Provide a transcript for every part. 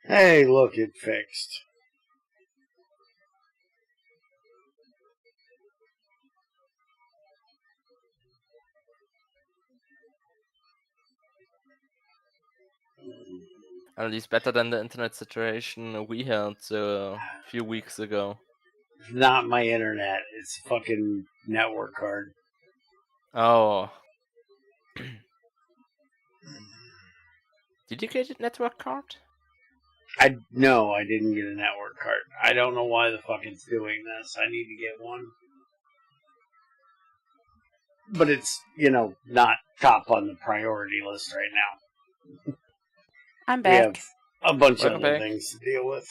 Hey, look, it fixed. At least better than the internet situation we had a few weeks ago. It's not my internet. It's a fucking network card. Oh. Did you get a network card? No, I didn't get a network card. I don't know why the fuck it's doing this. I need to get one. But it's, not top on the priority list right now. I'm back. We have a bunch of Welcome other back. things to deal with.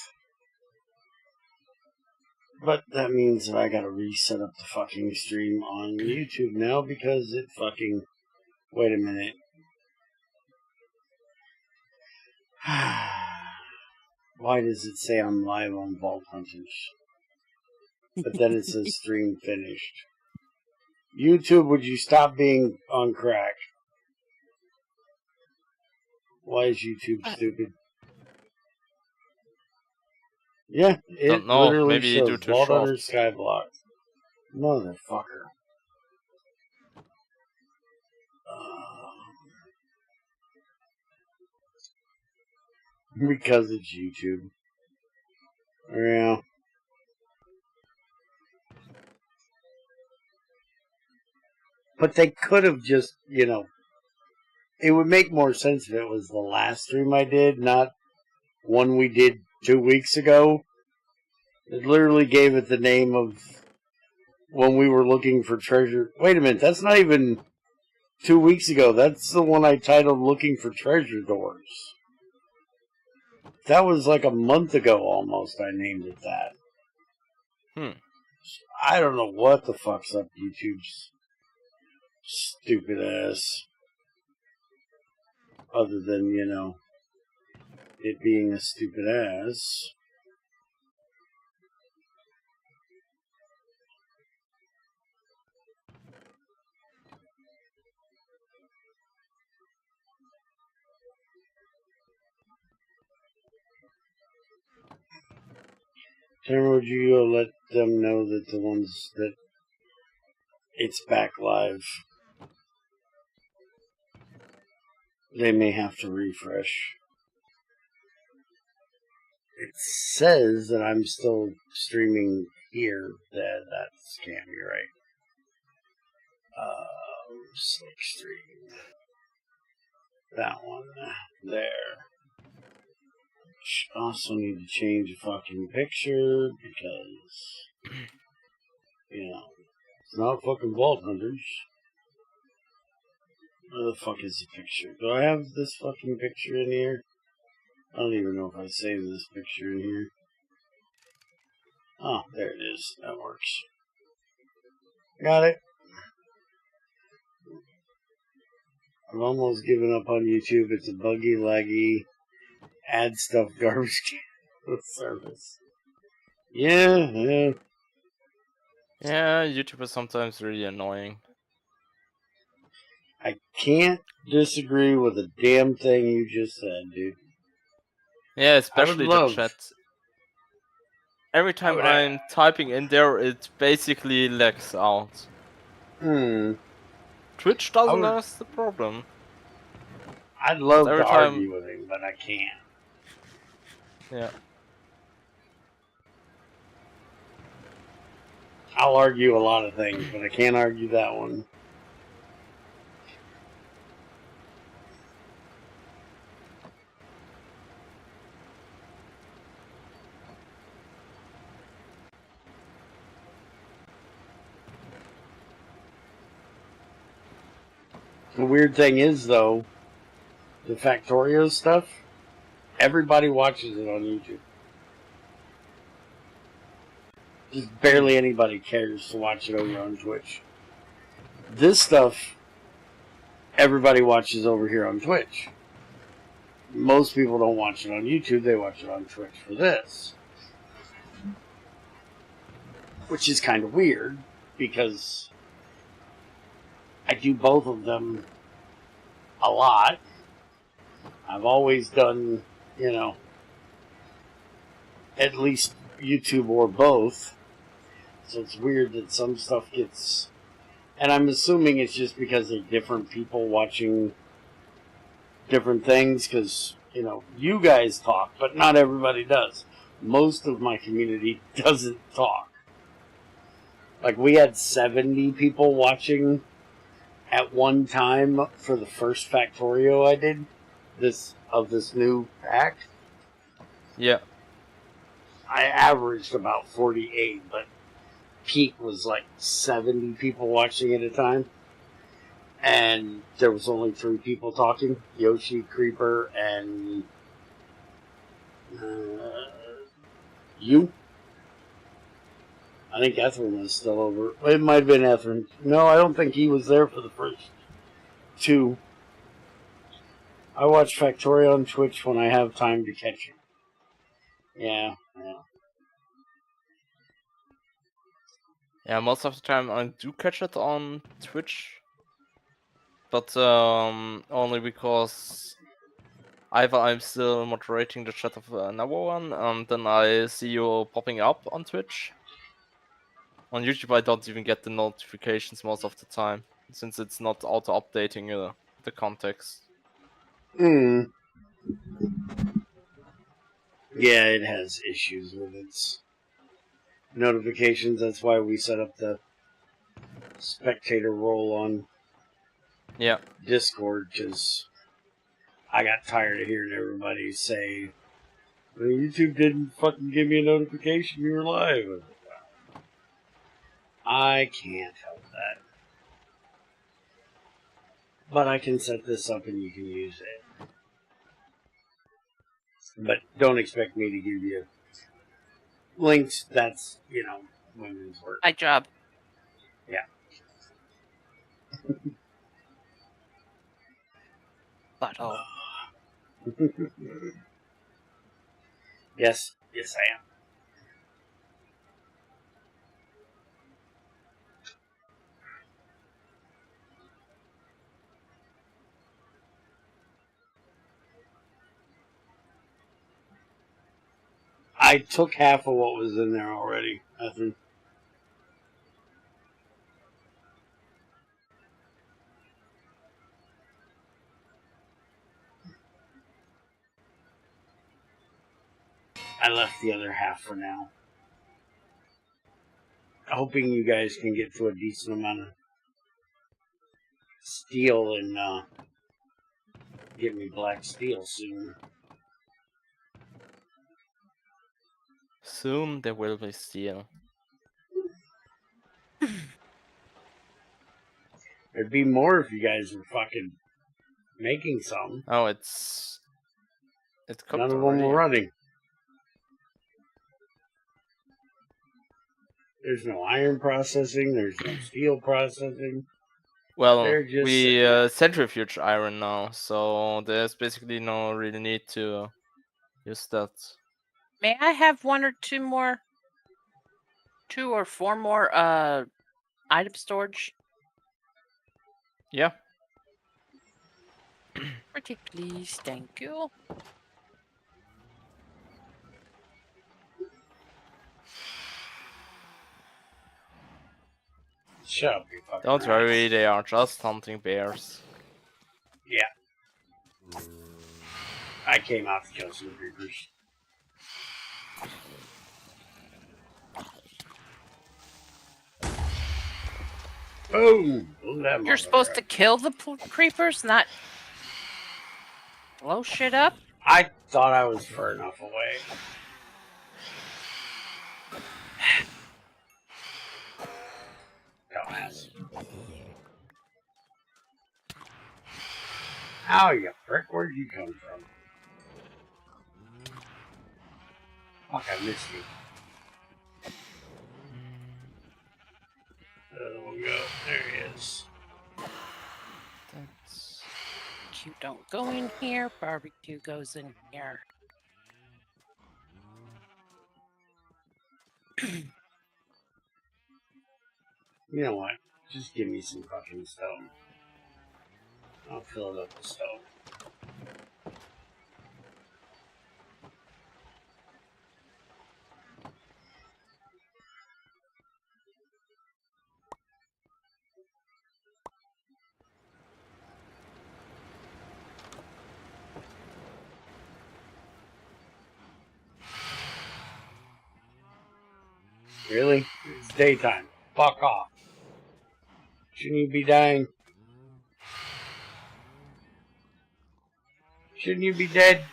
But that means that I gotta reset up the fucking stream on YouTube now because it fucking... Wait a minute. Why does it say I'm live on Vault Hunters? But then it says stream finished. YouTube, would you stop being on crack? Why is YouTube stupid? Yeah, it Don't know, literally maybe shows due to Vault Hunter shorts. Skyblock. Motherfucker. Because it's YouTube. Yeah. But they could have just, it would make more sense if it was the last stream I did, not one we did 2 weeks ago. It literally gave it the name of when we were looking for treasure. Wait a minute, that's not even 2 weeks ago. That's the one I titled Looking for Treasure Doors. That was like a month ago almost I named it that. I don't know what the fuck's up YouTube's stupid ass. Other than, it being a stupid ass. Tamara, would you let them know that the ones that it's back live, they may have to refresh. It says that I'm still streaming here. That can't be right. Slick stream. That one there. Also need to change a fucking picture because, it's not fucking Vault Hunters. Where the fuck is the picture? Do I have this fucking picture in here? I don't even know if I saved this picture in here. Oh, there it is. That works. Got it. I've almost given up on YouTube. It's a buggy, laggy, add stuff garbage can service. Yeah. Yeah, YouTube is sometimes really annoying. I can't disagree with a damn thing you just said, dude. Yeah, especially the chat. Every time I'm typing in there, it basically lags out. Twitch doesn't know that's the problem. I'd love to argue with him, but I can't. Yeah. I'll argue a lot of things, but I can't argue that one. The weird thing is, though, the Factorio stuff, everybody watches it on YouTube. Just barely anybody cares to watch it over on Twitch. This stuff, everybody watches over here on Twitch. Most people don't watch it on YouTube, they watch it on Twitch for this. Which is kind of weird, because I do both of them a lot. I've always done, at least YouTube or both. So it's weird that some stuff gets... And I'm assuming it's just because they're different people watching different things, because, you know, you guys talk, but not everybody does. Most of my community doesn't talk. Like, we had 70 people watching at one time for the first Factorio I did, this new pack. Yeah. I averaged about 48, but peak was like 70 people watching at a time. And there was only 3 people talking. Yoshi, Creeper, and you. I think Etherin was still over. It might have been Etherin. No, I don't think he was there for the first 2. I watch Factorio on Twitch when I have time to catch him. Yeah. Yeah, most of the time I do catch it on Twitch. But only because either I'm still moderating the chat of another one, and then I see you popping up on Twitch. On YouTube I don't even get the notifications most of the time, since it's not auto-updating the context. Yeah, it has issues with its notifications. That's why we set up the spectator role on Discord, because I got tired of hearing everybody say, well, YouTube didn't fucking give me a notification you were live. I can't help that. But I can set this up and you can use it. But don't expect me to give you links. That's, women's work. My job. Yeah. Butthole. Yes, I am. I took half of what was in there already, I think. I left the other half for now. Hoping you guys can get to a decent amount of steel and get me black steel soon. Soon there will be steel. There'd be more if you guys were fucking making some. Oh, it's cooked None of already. them were running. There's no iron processing. There's no steel processing. Well, we centrifuge iron now, so there's basically no really need to use that. May I have 1 or 2 more? 2 or 4 more item storage? Yeah. Pretty please, thank you. Shut up, you fucking Don't rats. worry, they are just hunting bears. Yeah. I came out to kill some creepers. Boom! You're supposed to kill the creepers, not blow shit up? I thought I was far enough away. Dumbass. Ow, you prick. Where'd you come from? Fuck, I missed you. There we go. There he is. That's... You don't go in here. Barbecue goes in here. You know what? Just give me some fucking stone. I'll fill it up with stone. Really? It's daytime. Fuck off. Shouldn't you be dying? Shouldn't you be dead?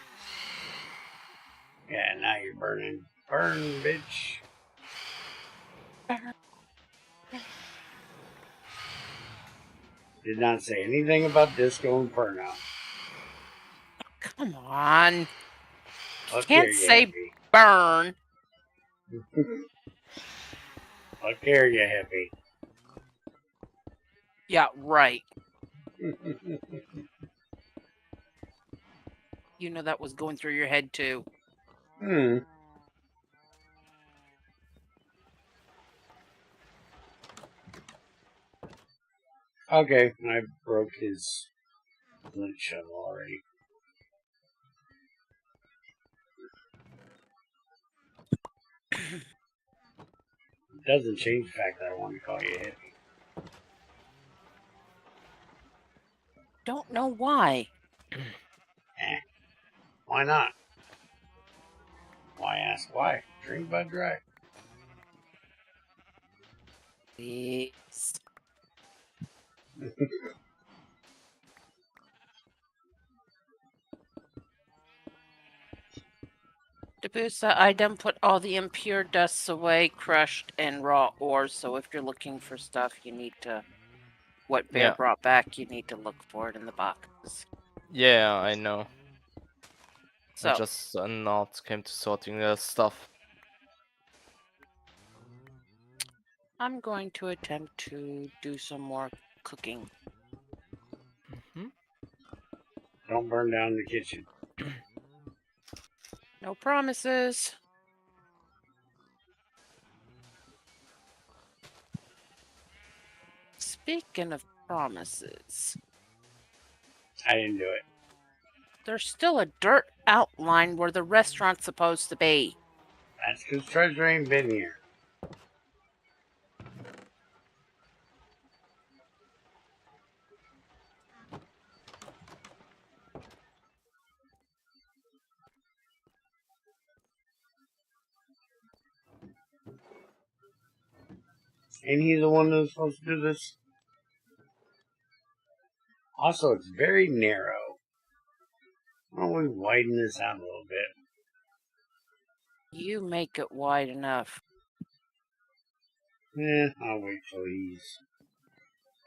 Yeah, now you're burning. Burn, bitch. Did not say anything about Disco Inferno. Come on. Fuck Can't you, say hippie. burn. Fuck here, you hippie. Yeah, right. You know that was going through your head too. Okay, I broke his flint shovel already. It doesn't change the fact that I want to call you a hippie. Don't know why. Why not? Why ask why? Drink Bud Dry. Please. Debusa, I done put all the impure dusts away, crushed and raw ore, so if you're looking for stuff, you need to... What Bear brought back, you need to look for it in the boxes. Yeah, I know. So, I just not came to sorting the stuff. I'm going to attempt to do some more cooking. Don't burn down the kitchen. No promises. Speaking of promises, I didn't do it. there's still a dirt outline where the restaurant's supposed to be. That's because Treasure ain't been here. Ain't he the one that's supposed to do this? Also, it's very narrow. Why don't we widen this out a little bit? You make it wide enough. I'll wait till he's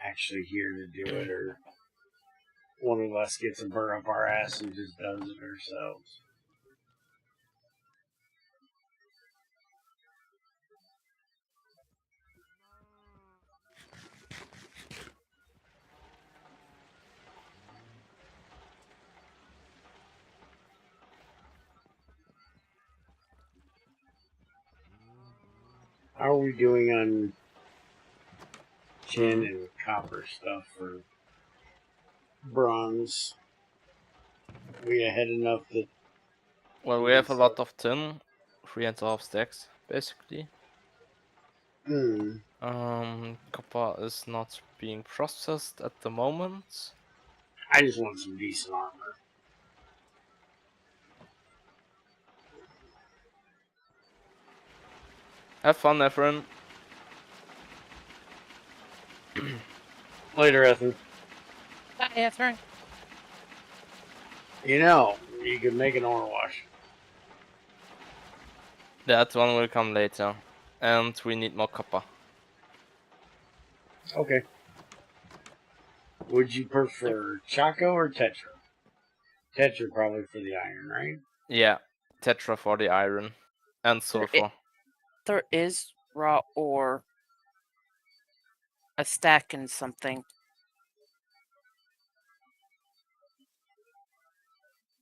actually here to do it, or one of us gets a burr up our ass and just does it ourselves. How are we doing on tin and copper stuff for bronze? Are we ahead enough that... Well, we have a lot of tin, 3.5 stacks, basically. Copper is not being processed at the moment. I just want some decent armor. Have fun, Efren. Later, Ethan. Bye, Ethan. You know, you could make an ore wash. That one will come later. And we need more copper. Okay. Would you prefer Choco or Tetra? Tetra probably for the iron, right? Yeah, Tetra for the iron. And sulfur. There is raw ore. A stack and something.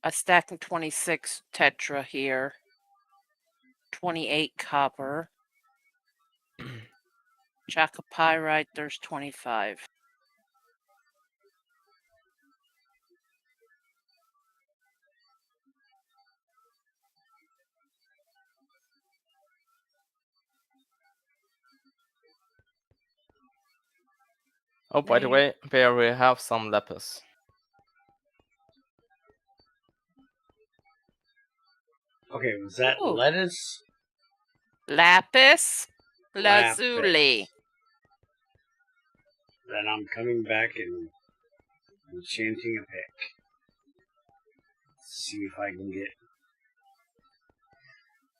A stack and 26 Tetra here. 28 copper. Chalcopyrite, there's 25. Oh, by the way, Bear, we have some lapis. Okay, was that lettuce? Lapis? Lazuli. Then I'm coming back and enchanting a pick. See if I can get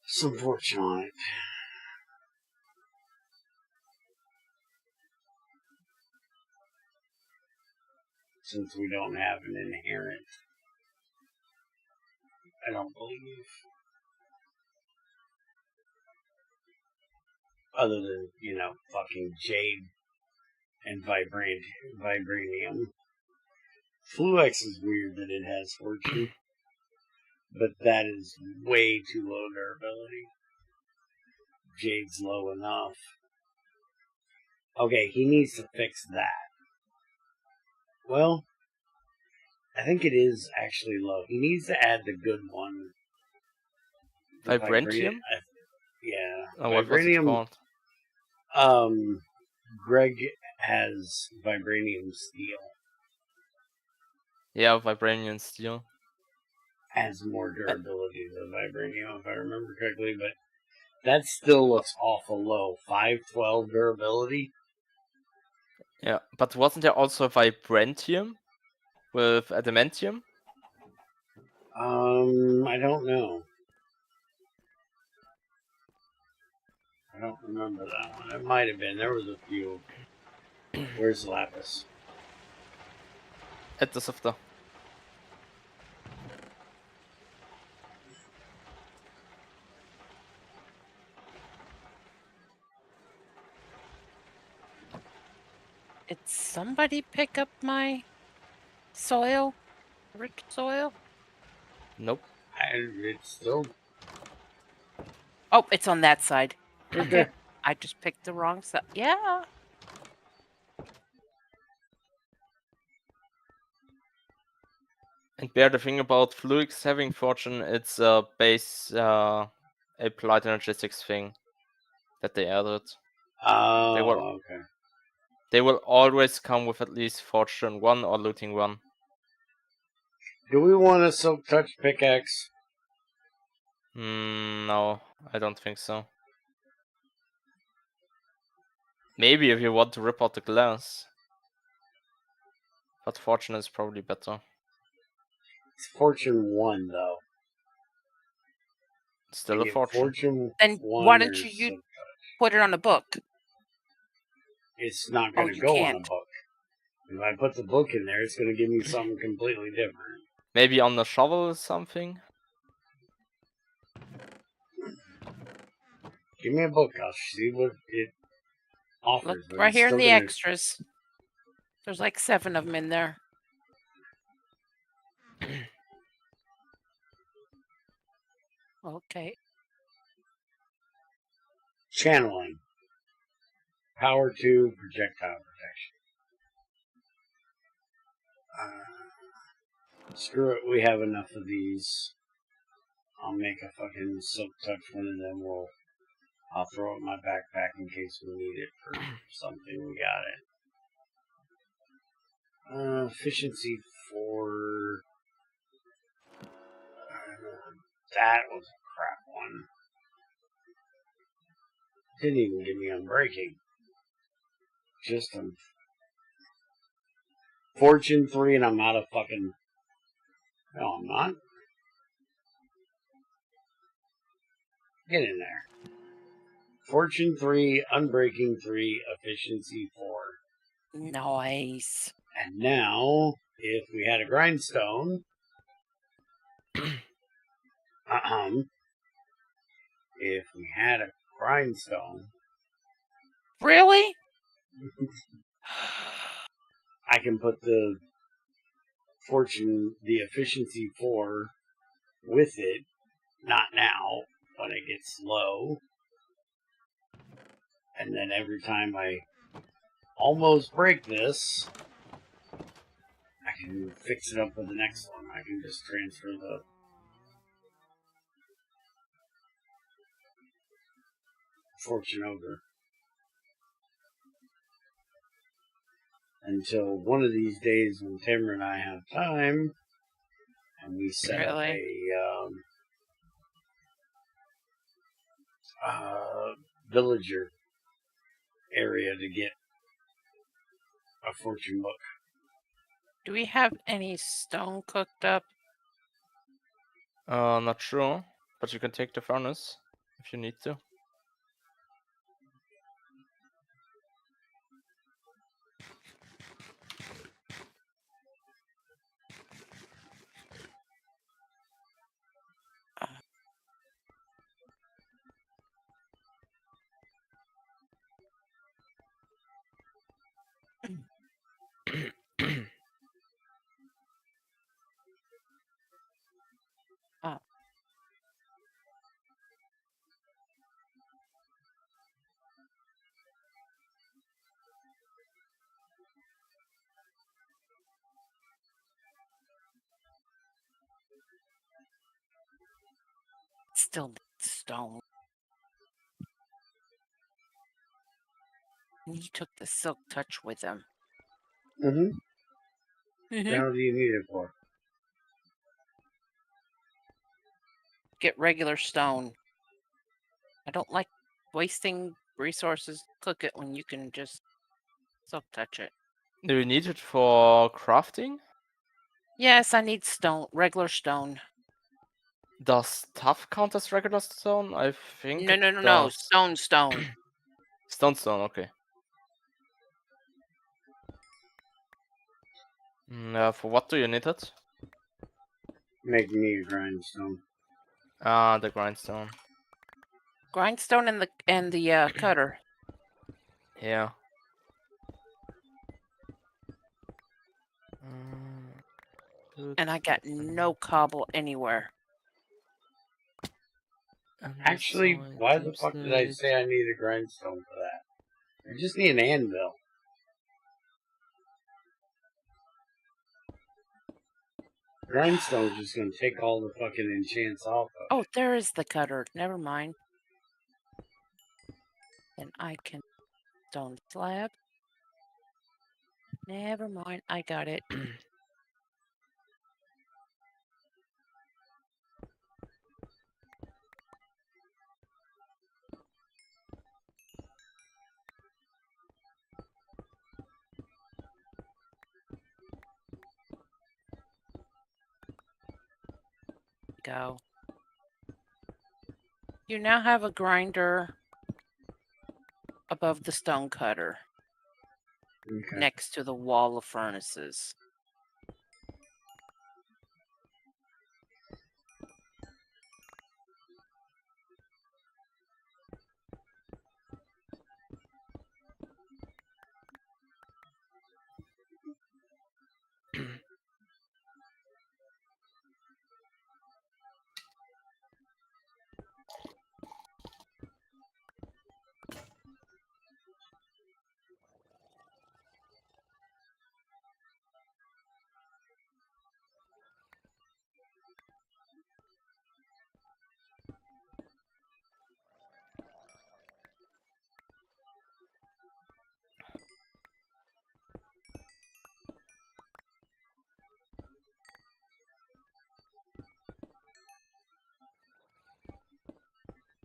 some fortune on it. Since we don't have an inherent, I don't believe. Other than, fucking jade and vibranium. Fluex is weird that it has fortune, but that is way too low durability. Jade's low enough. Okay, he needs to fix that. Well, I think it is actually low. He needs to add the good one. The Vibranium? Yeah. Oh, what was it called? Greg has vibranium steel. Yeah, vibranium steel. Has more durability than vibranium, if I remember correctly, but that still looks awful low. 512 durability? Yeah, but wasn't there also vibrantium with adamantium? I don't know. I don't remember that one. It might have been. There was a few. Where's Lapis? At the softer. Did somebody pick up my soil? Rich soil? Nope. It's still Oh, it's on that side. right there. I just picked the wrong side. Yeah. And Bear, the thing about Fluix having fortune, it's a base, a applied energetics thing that they added. Oh, okay. They will always come with at least fortune 1 or looting 1. Do we want a Silk Touch pickaxe? No, I don't think so. Maybe if you want to rip out the glass. But fortune is probably better. It's Fortune 1, though. Still a fortune. Fortune And 1 why don't or you Silk Touch. put it on a book? It's not going to you go on a can't. book. If I put the book in there, it's going to give me something completely different. Maybe on the shovel or something? Give me a book. I'll see what it offers. Look but right it's here in still the gonna- extras. There's like 7 of them in there. Okay. Channeling. Power 2, projectile protection. Screw it, we have enough of these. I'll make a fucking Silk Touch one and then I'll throw it in my backpack in case we need it for something. We got it. Efficiency 4. That was a crap one. Didn't even give me Unbreaking. Just Fortune 3 and I'm out of fucking... No, I'm not. Get in there. Fortune 3, Unbreaking 3, Efficiency 4. Nice. And now, if we had a grindstone... if we had a grindstone... Really? I can put the Fortune, the Efficiency 4 with it. Not now, when it gets low. And then every time I almost break this, I can fix it up with the next one. I can just transfer the Fortune over. Until one of these days when Tamara and I have time, and we set up a villager area to get a fortune book. Do we have any stone cooked up? Not sure, but you can take the furnace if you need to. Oh. Still need stone. He took the silk touch with him. Mm-hmm. Mm-hmm. What do you need it for? Get regular stone. I don't like wasting resources to cook it when you can just silk touch it. Do you need it for crafting? Yes, I need stone, regular stone. Does tough count as regular stone? I think No, it no, no, no. does. Stone. Stone, okay. For what do you need it? Make me a grindstone. Ah, the grindstone. Grindstone and the cutter. Yeah. And I got no cobble anywhere. Actually, why the fuck did I say I need a grindstone for that? I just need an anvil. Grindstone's just gonna take all the fucking enchants off of Oh, there is the cutter. Never mind. Then I can stone slab. Never mind. I got it. Go. You now have a grinder above the stone cutter, Okay. next to the wall of furnaces.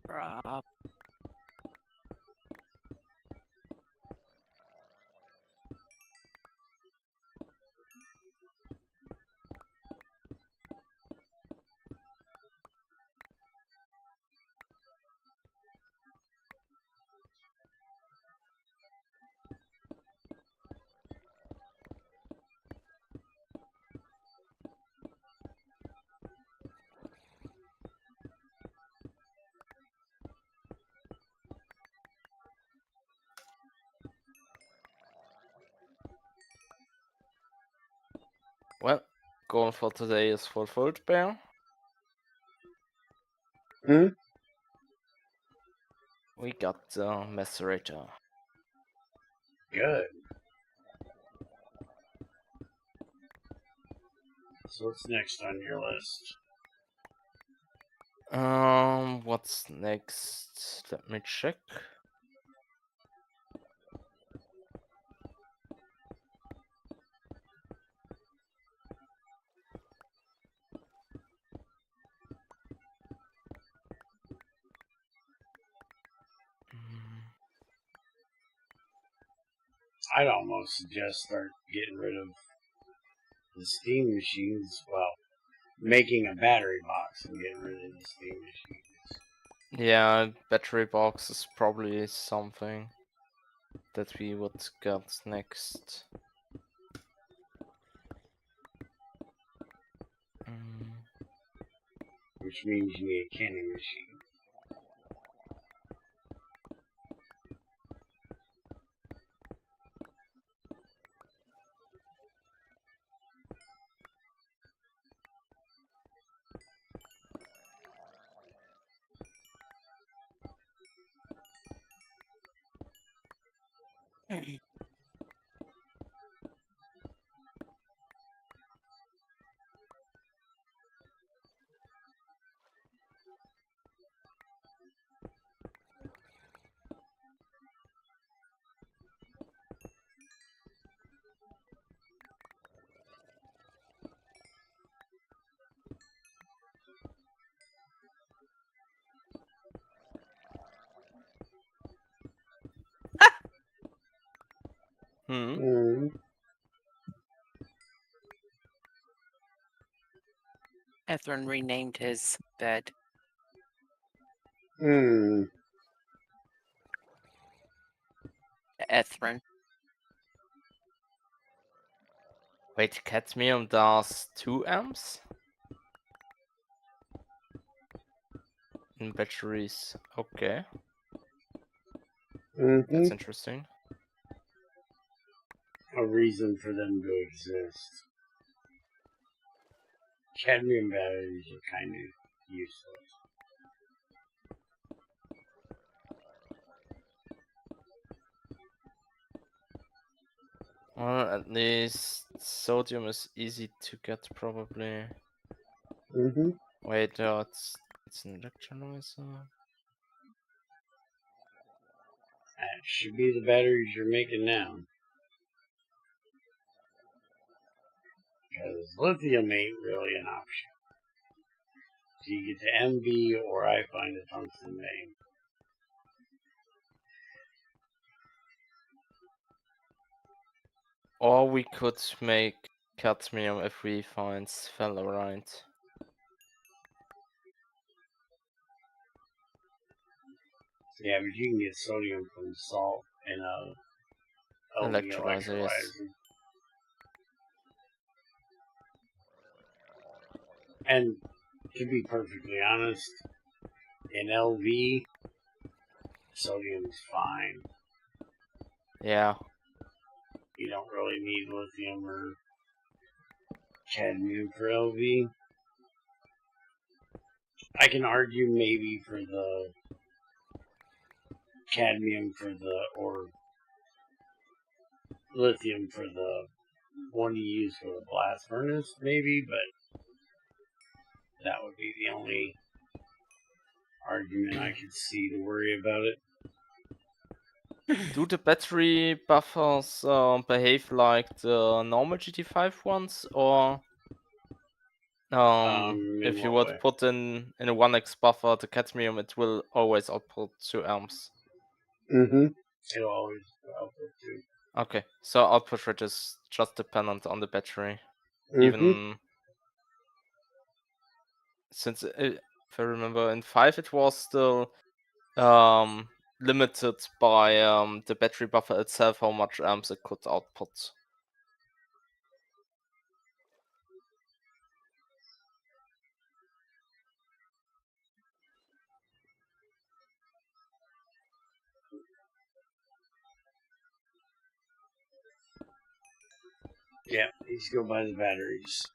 Drop. Well, goal for today is fulfilled, Bear. Hmm? We got the Macerator. Good. So what's next on your list? What's next? Let me check. I'd almost suggest start getting rid of the steam machines. Well, making a battery box and getting rid of the steam machines. Yeah, battery box is probably something that we would get next. Which means you need a canning machine. Ethrin renamed his bed. Ethrin. Wait, cadmium does 2 amps? In batteries, okay. That's interesting. A reason for them to exist. Cadmium batteries are kind of useless. Well, at least sodium is easy to get, probably. Wait, it's an electrolyzer. That should be the batteries you're making now. Because lithium ain't really an option. So you get to MB or I find a tungsten vein. Or we could make cadmium if we find sphalerite. Yeah, but you can get sodium from salt in a LV Electrolyzer, yes. And to be perfectly honest, in LV, sodium's fine. Yeah. You don't really need lithium or cadmium for LV. I can argue maybe for the cadmium for the, or lithium for the one you use for the blast furnace, maybe, but that would be the only argument I could see to worry about it. Do the battery buffers behave like the normal GT5 ones, or if you would put in a 1x buffer the cadmium, it will always output 2 amps? It'll always output 2. Okay, so output rate is just dependent on the battery. Even since, if I remember, in 5 it was still limited by the battery buffer itself, how much amps it could output. Yeah, let's go buy the batteries.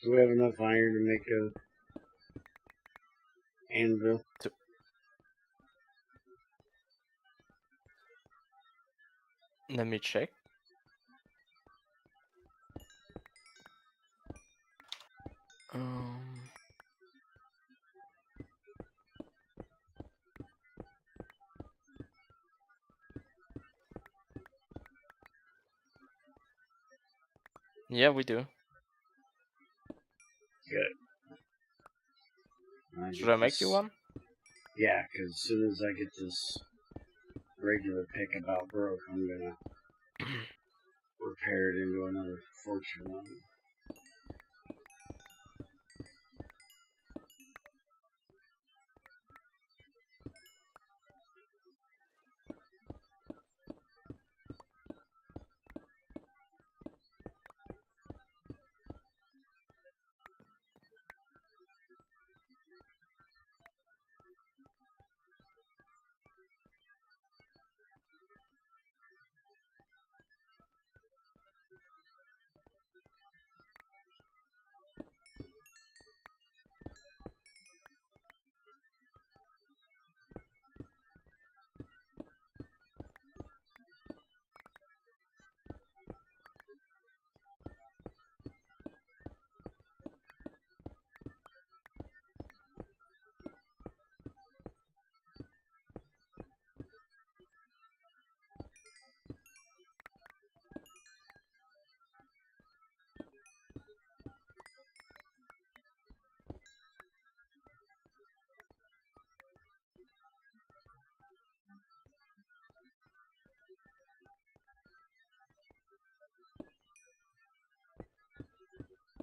Do we have enough iron to make a anvil? Let me check. Yeah, we do. Should I make you one? Yeah, because as soon as I get this regular pick about broke, I'm gonna repair it into another fortune one.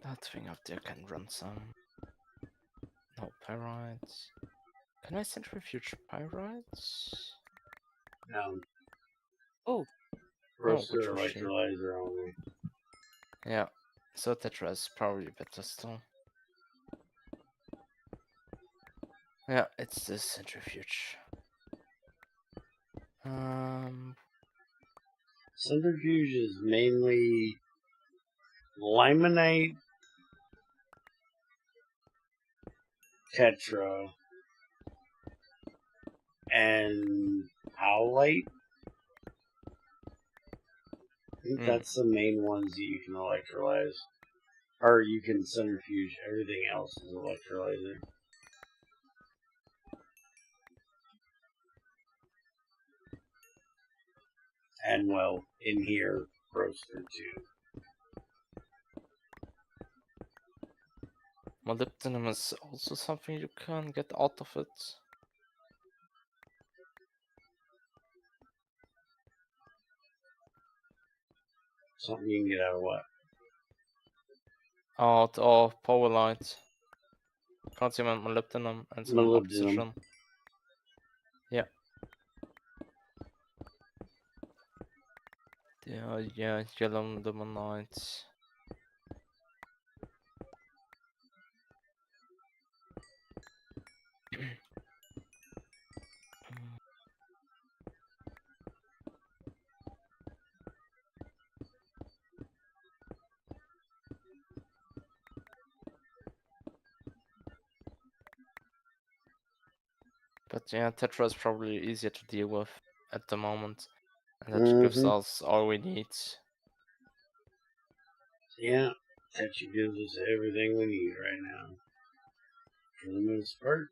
That thing up there can run some. No pyrites. Can I centrifuge pyrites? No. Oh. Roaster good machine. electrolyzer only. Yeah. So Tetra is probably better still. Yeah, it's this centrifuge. Centrifuge is mainly limonite, tetra, and howlite. I think that's the main ones that you can electrolyze. Or you can centrifuge. Everything else is electrolyzer. And well, in here, roaster too. Molybdenum is also something you can get out of it. Something you can get out of what? Out of power light. Calcium and molybdenum and some Molybdenum. oxygen. Yeah. Yeah, yellow limonite. But yeah, Tetra is probably easier to deal with at the moment. And that gives us all we need. Yeah, Tetra gives us everything we need right now. For the most part.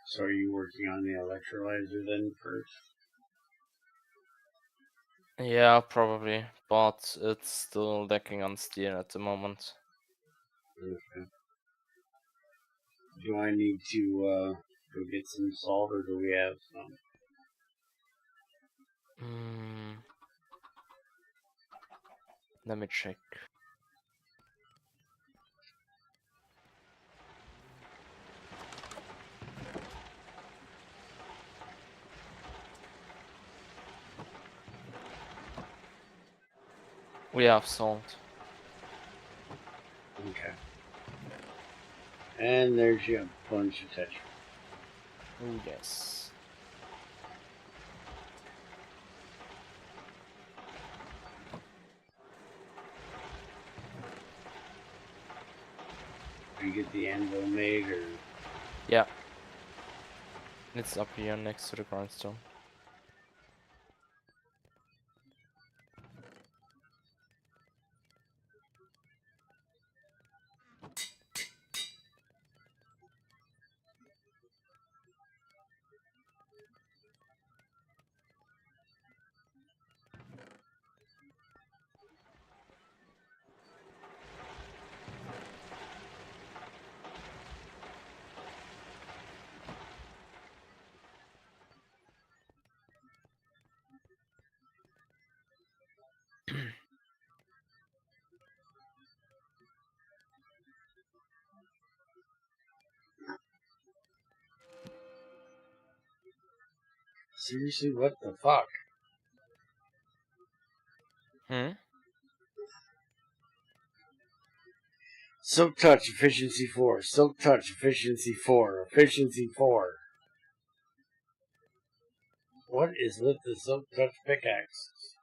So are you working on the electrolyzer then first? Yeah, probably, but it's still lacking on steel at the moment. Okay. Do I need to go get some salt, or do we have some? Let me check. We have salt. Okay. And there's your bunch of Tetris. Oh yes. Do you get the anvil made, or? Yeah. It's up here next to the grindstone. Seriously, what the fuck? Silk Touch, Efficiency 4. Silk Touch, Efficiency 4. Efficiency 4. What is with the Silk Touch pickaxe?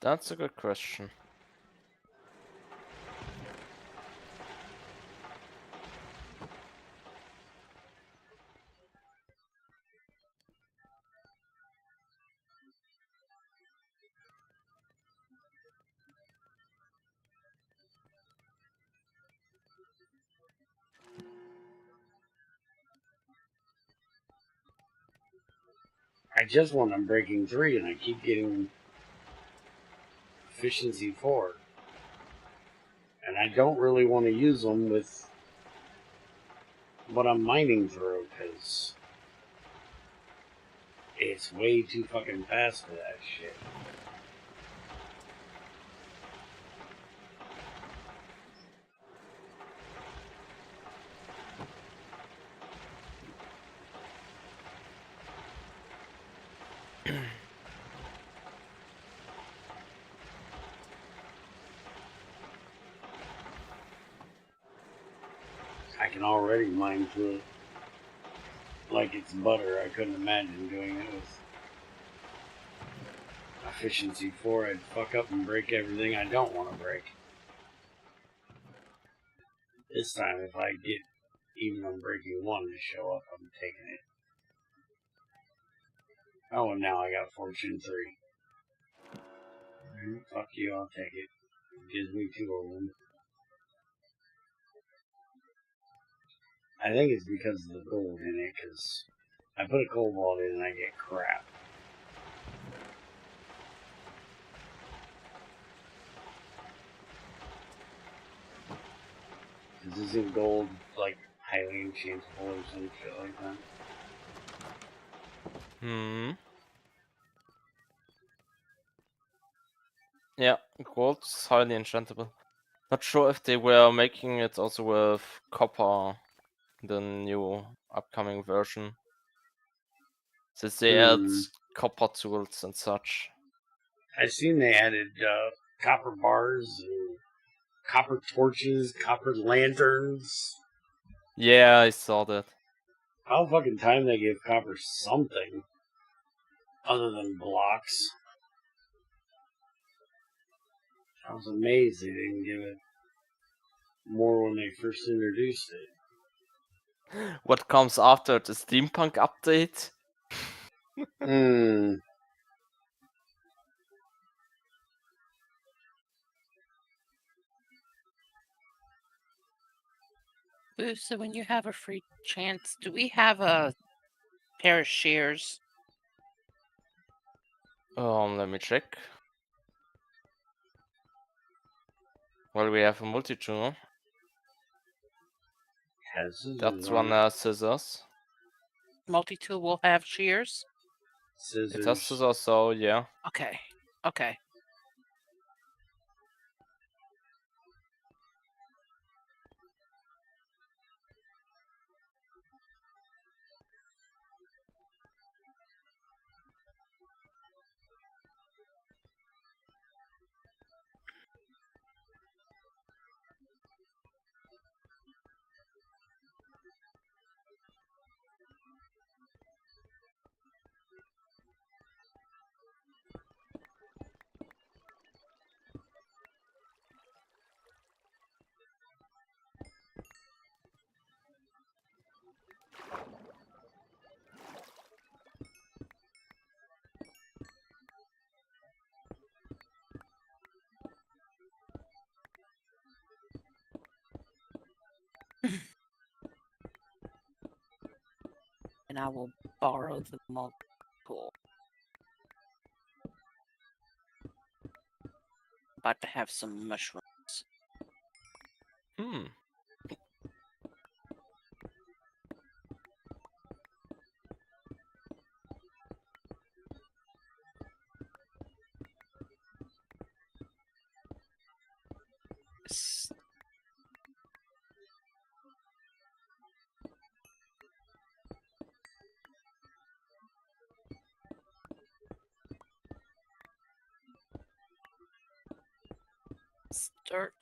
That's a good question. I just want Unbreaking 3 and I keep getting Efficiency 4. And I don't really want to use them with what I'm mining through, because it's way too fucking fast for that shit. I can already mine through it like it's butter. I couldn't imagine doing it with Efficiency 4. I'd fuck up and break everything I don't want to break. This time, if I get even Unbreaking 1 to show up, I'm taking it. Oh, and now I got Fortune 3. Fuck you, I'll take it. It gives me 2 of them. I think it's because of the gold in it, because I put a cobalt in and I get crap. Because isn't gold, like, highly enchantable or some shit like that? Yeah, gold's highly enchantable. Not sure if they were making it also with copper, the new upcoming version. Since they add copper tools and such. I've seen they added copper bars, and copper torches, copper lanterns. Yeah, I saw that. How fucking time they give copper something? other than blocks. I was amazed they didn't give it more when they first introduced it. What comes after the steampunk update? Boo, so when you have a free chance, do we have a pair of shears? Let me check. Well, we have a multi-tool. That's one scissors. Multi-tool will have shears? Scissors. It has scissors, so yeah. Okay. Okay. And I will borrow the multi-tool. About to have some mushrooms. Start.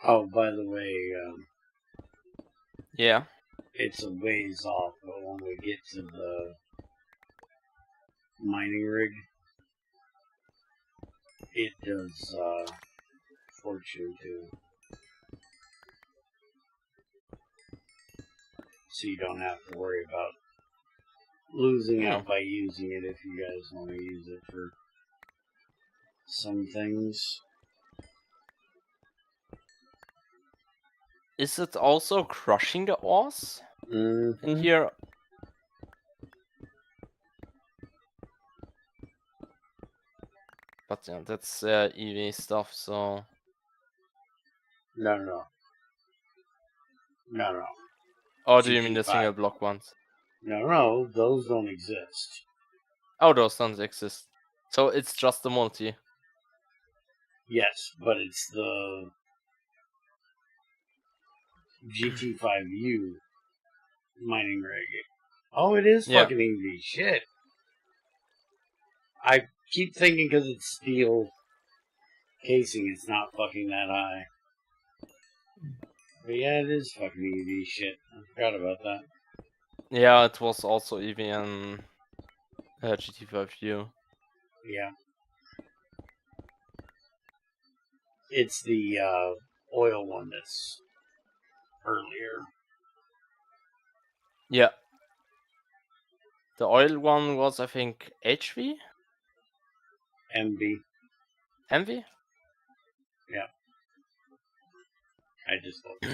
Oh, by the way, Yeah. it's a ways off, but when we get to the mining rig, it does fortune too. So you don't have to worry about losing out by using it if you guys want to use it for some things. Is it also crushing the ores in here? But yeah, that's EV stuff, so... No. Or do you mean the GT5. single block ones? No, those don't exist. Oh, those don't exist. So it's just the multi. Yes, but it's the GT5U mining rig. Oh, it is Yeah. fucking easy. Shit. I keep thinking because it's steel casing, it's not fucking that high. But yeah, it is fucking EV shit. I forgot about that. Yeah, it was also even GT5U. Yeah. It's the oil one that's earlier. Yeah. The oil one was, I think, HV? MV. MV? Yeah. I just looked.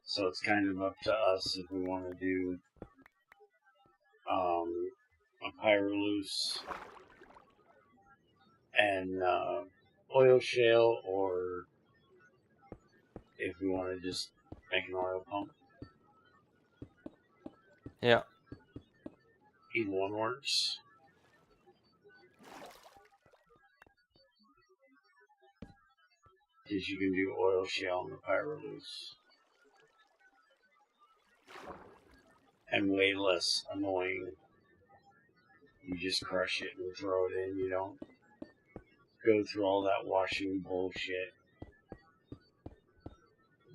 So it's kind of up to us if we want to do a Pyroloose and oil shale, or if we want to just make an oil pump. Yeah. Either one works. Because you can do oil shale on the Pyroloose. And way less annoying. You just crush it and throw it in. You don't go through all that washing bullshit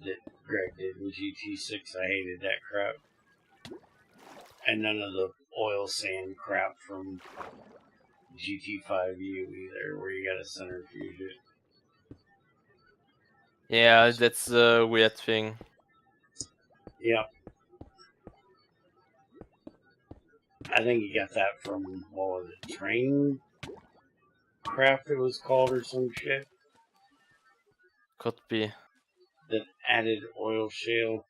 that Greg did in GT6. I hated that crap. And none of the oil sand crap from GT5U either, where you gotta centrifuge it. Yeah, that's a weird thing. Yep. I think you got that from, what was it, Train Craft it was called or some shit? Could be. That added oil shale.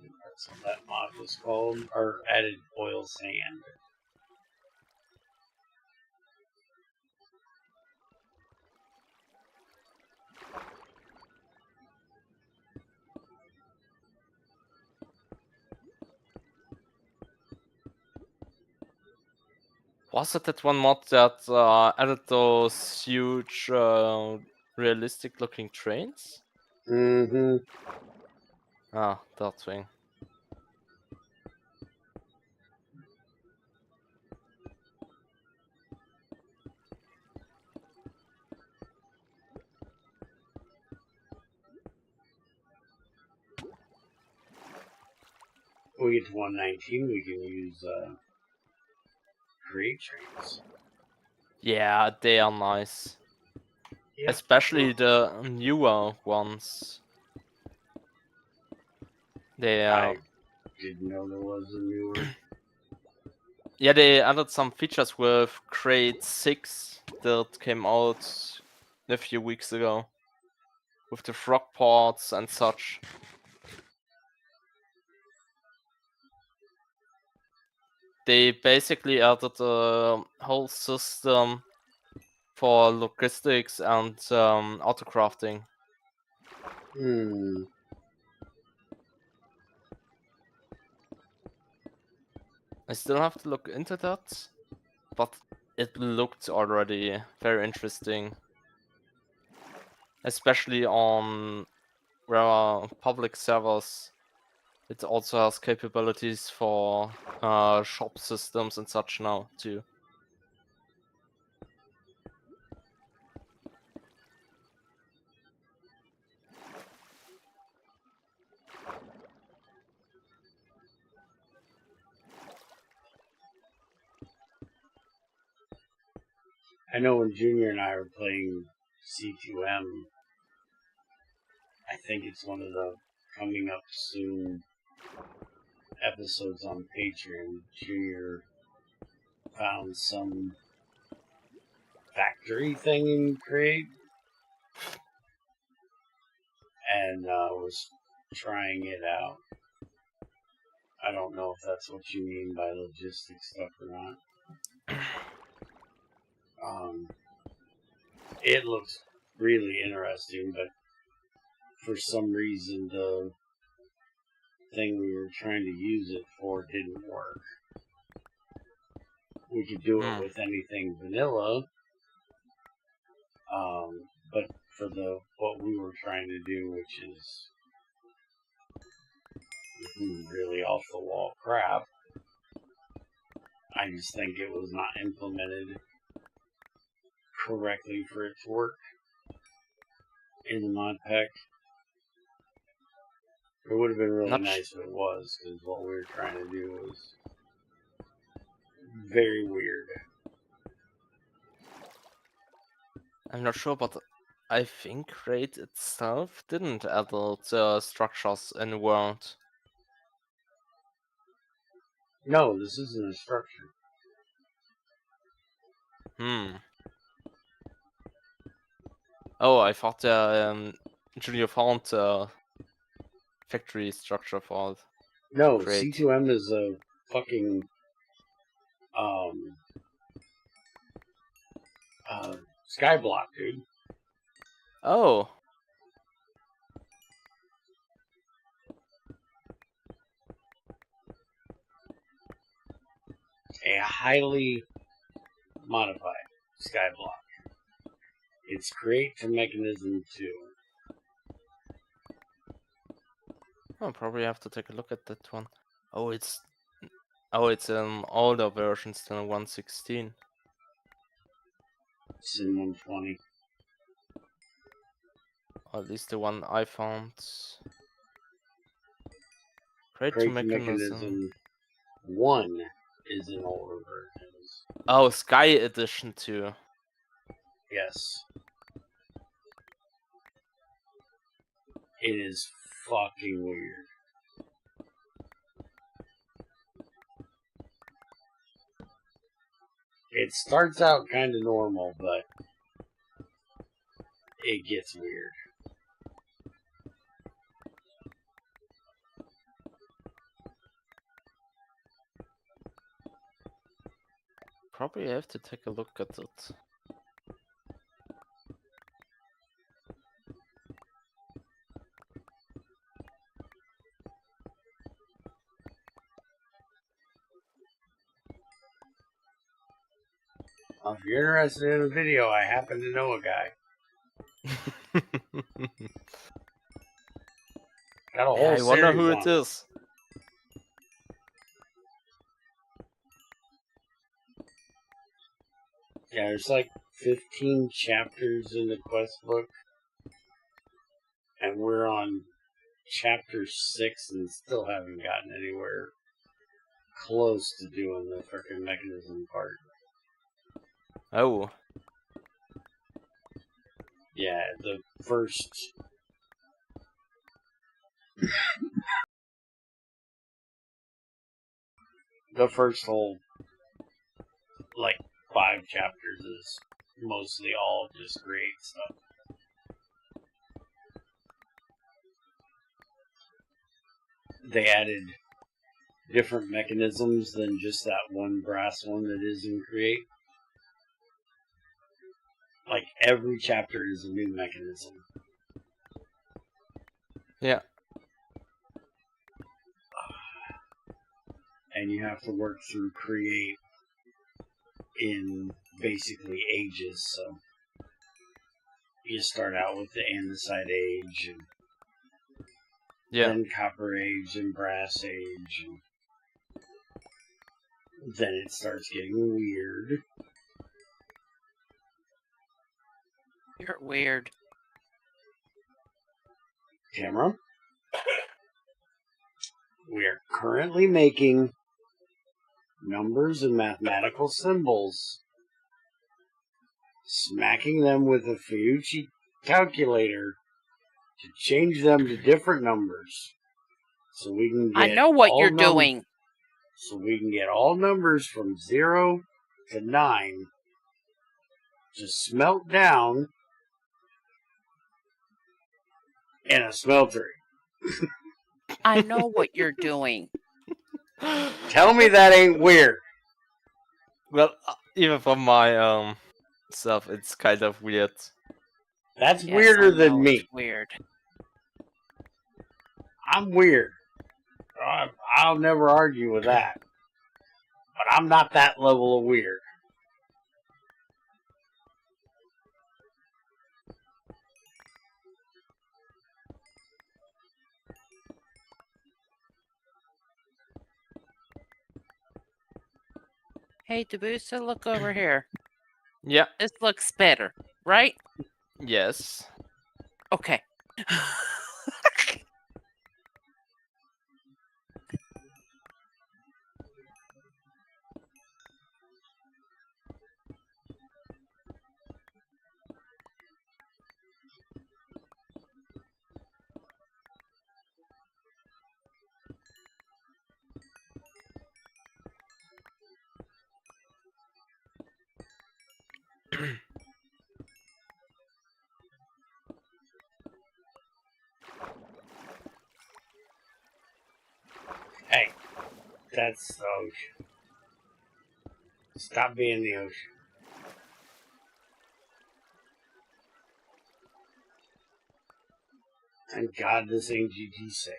That's what that mod was called. Or added oil sand. Was it that one mod that added those huge, realistic-looking trains? Mm-hmm. Ah, that thing. When we get to 119, we can use create trains. Yeah, they are nice. Yep. Especially the newer ones. They I didn't know there was a newer. Yeah, they added some features with Grade 6 that came out a few weeks ago. With the frog ports and such. They basically added a whole system for logistics and autocrafting. I still have to look into that, but it looked already very interesting. Especially on public servers. It also has capabilities for shop systems and such now too. I know when Junior and I were playing C2M, I think it's one of the coming up soon episodes on Patreon. Junior found some factory thing in Create and was trying it out. I don't know if that's what you mean by logistics stuff or not. It looks really interesting, but for some reason the thing we were trying to use it for didn't work. We could do it with anything vanilla, but for what we were trying to do, which is really off the wall crap, I just think it was not implemented correctly for it to work in the mod pack. It would have been really nice if it was, because what we were trying to do was very weird. I'm not sure, but I think Raid itself didn't add the structures in the world. No, this isn't a structure. Oh, I thought Junior found factory structure for it. No, Great. C2M is a fucking skyblock, dude. Oh. A highly modified skyblock. It's create to mechanism 2. I'll probably have to take a look at that one. Oh, it's an older version, still 116. It's in 120. Or at least the one I found. Create to Create to mechanism. mechanism 1 is an older version. Oh, Sky Edition 2. Yes. It is fucking weird. It starts out kind of normal, but it gets weird. Probably have to take a look at it. If you're interested in a video, I happen to know a guy. Got a whole I wonder series who on it is. Yeah, there's like 15 chapters in the quest book. And we're on chapter 6 and still haven't gotten anywhere close to doing the frickin' mechanism part. Oh. Yeah, the first... the first whole, like, 5 chapters is mostly all just great stuff. They added different mechanisms than just that one brass one that is in Create. Like, every chapter is a new mechanism. Yeah. And you have to work through Create in basically ages, so you start out with the andesite age, and then copper age, and brass age, and then it starts getting weird. You're weird. Camera? We are currently making numbers and mathematical symbols, smacking them with a Fuyuchi calculator to change them to different numbers, so we can get I know what you're doing. So we can get all numbers from 0 to 9 just smelt down in a smeltery. I know what you're doing. Tell me that ain't weird. Well, even from my self, it's kind of weird. That's Yes, weirder I than know, me. it's weird. I'm weird. I'll never argue with that. But I'm not that level of weird. Hey, Dabusa, look over here. Yeah. This looks better, right? Yes. Okay. Hey, that's the ocean. Stop being the ocean. Thank God this ain't GT6.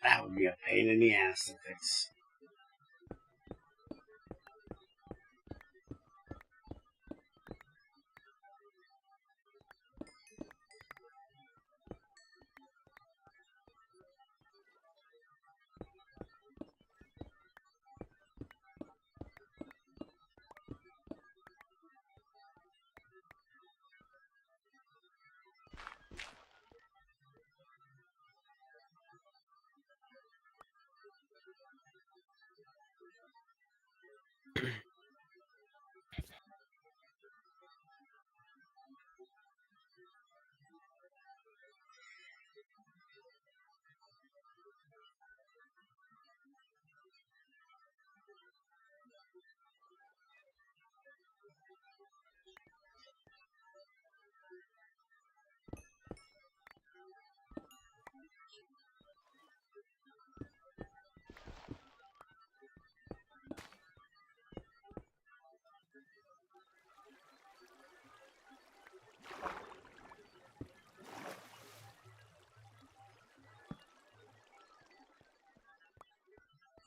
That would be a pain in the ass to fix.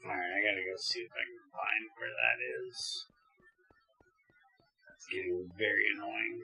Alright, I gotta go see if I can find where that is. That's getting very annoying.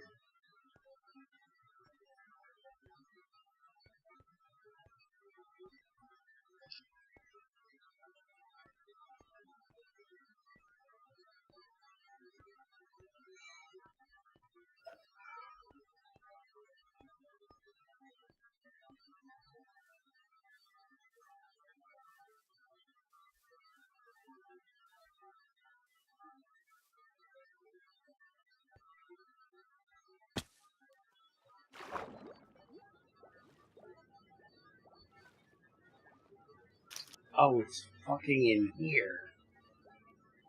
Oh, it's fucking in here.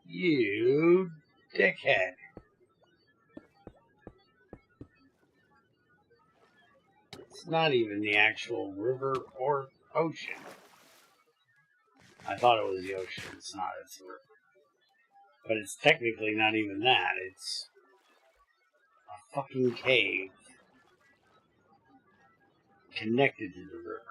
You dickhead. It's not even the actual river or ocean. I thought it was the ocean. It's not. It's a river. But it's technically not even that. It's a fucking cave connected to the river.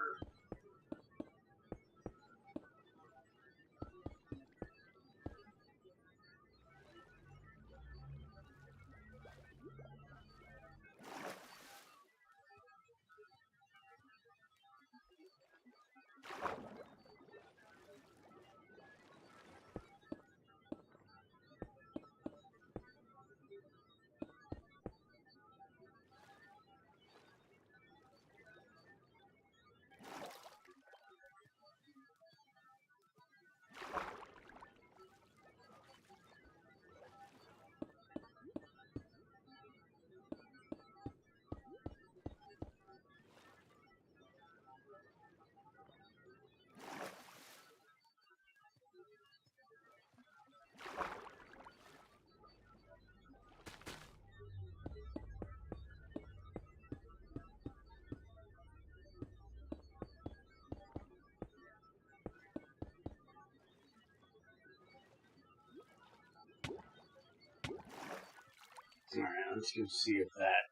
I'm just going to see if that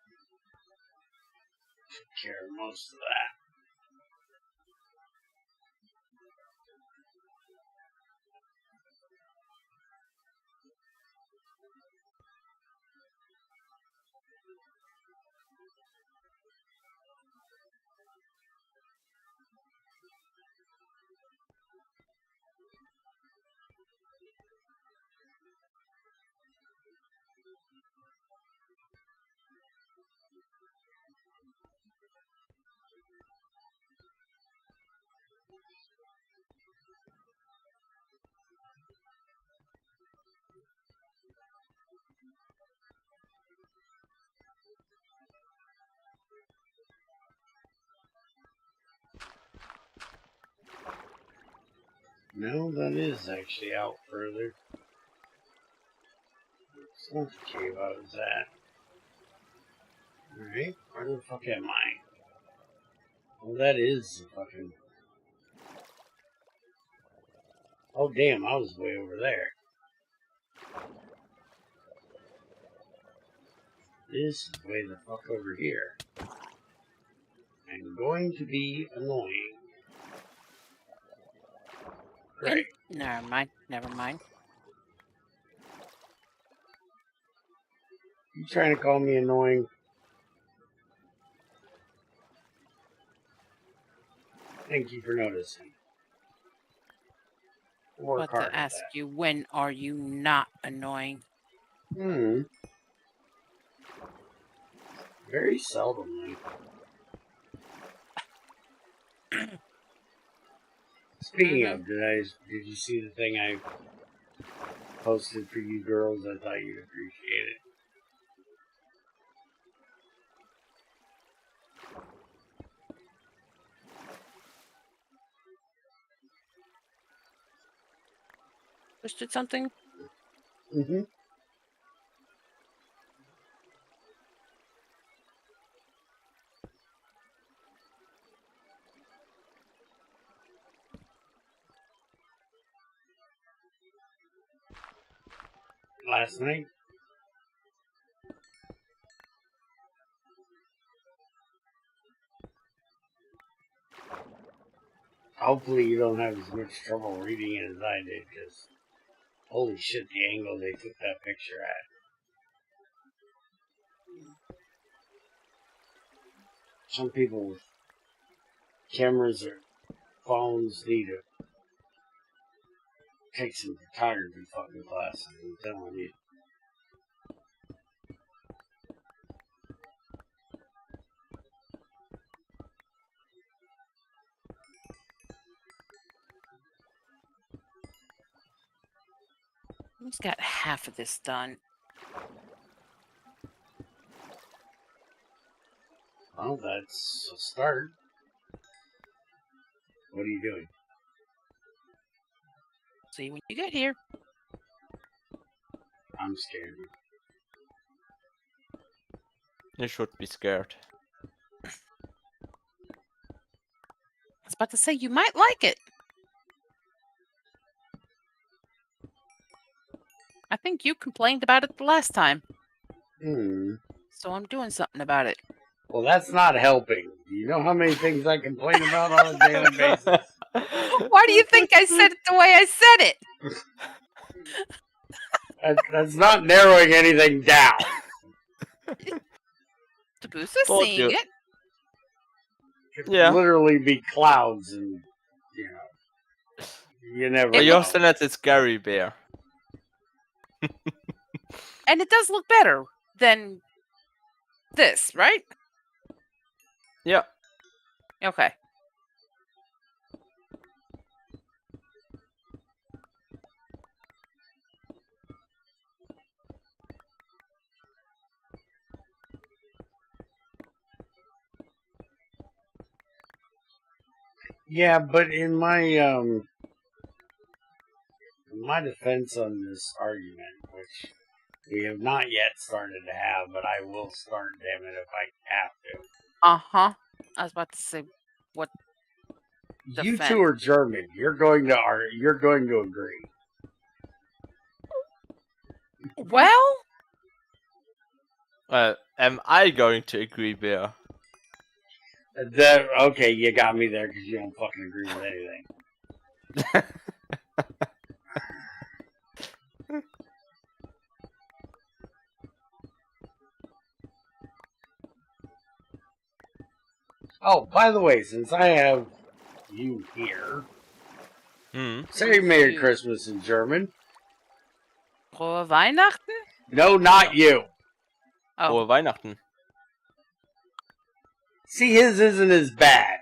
took care of most of that. No, that is actually out further. It's not the cave I was at. Alright, where the fuck am I? Well, that is the fucking... Oh, damn, I was way over there. This is way the fuck over here. I'm going to be annoying. Great. Never mind. Never mind. You trying to call me annoying? Thank you for noticing. Work But hard to at ask that. you, when are you not annoying? Very seldomly. Speaking of, did you see the thing I posted for you girls? I thought you'd appreciate it. Posted something? Mm-hmm. Last night? Hopefully you don't have as much trouble reading it as I did, because holy shit, the angle they took that picture at. Some people with cameras or phones need to take some photography fucking classes, I'm telling you. Who's got half of this done? Well, that's a start. What are you doing? See when you get here. I'm scared. You should be scared. I was about to say you might like it. I think you complained about it the last time. So I'm doing something about it. Well, that's not helping. You know how many things I complain about on a daily basis? Why do you think I said it the way I said it? That's not narrowing anything down. Tabusa's Told seeing you. it. It Yeah. literally be clouds and, you never But know. you're still at this Gary Bear. And it does look better than this, right? Yeah. Okay. Yeah, but in my defense on this argument, which we have not yet started to have, but I will start, damn it, if I have to. Uh-huh. I was about to say, what You defense? two are German. You're going to agree. Well, Am I going to agree, Bear? Okay, you got me there because you don't fucking agree with anything. Oh, by the way, since I have you here, say Merry Christmas in German. Frohe Weihnachten? No, not you. Oh, Frohe Weihnachten. See, his isn't as bad.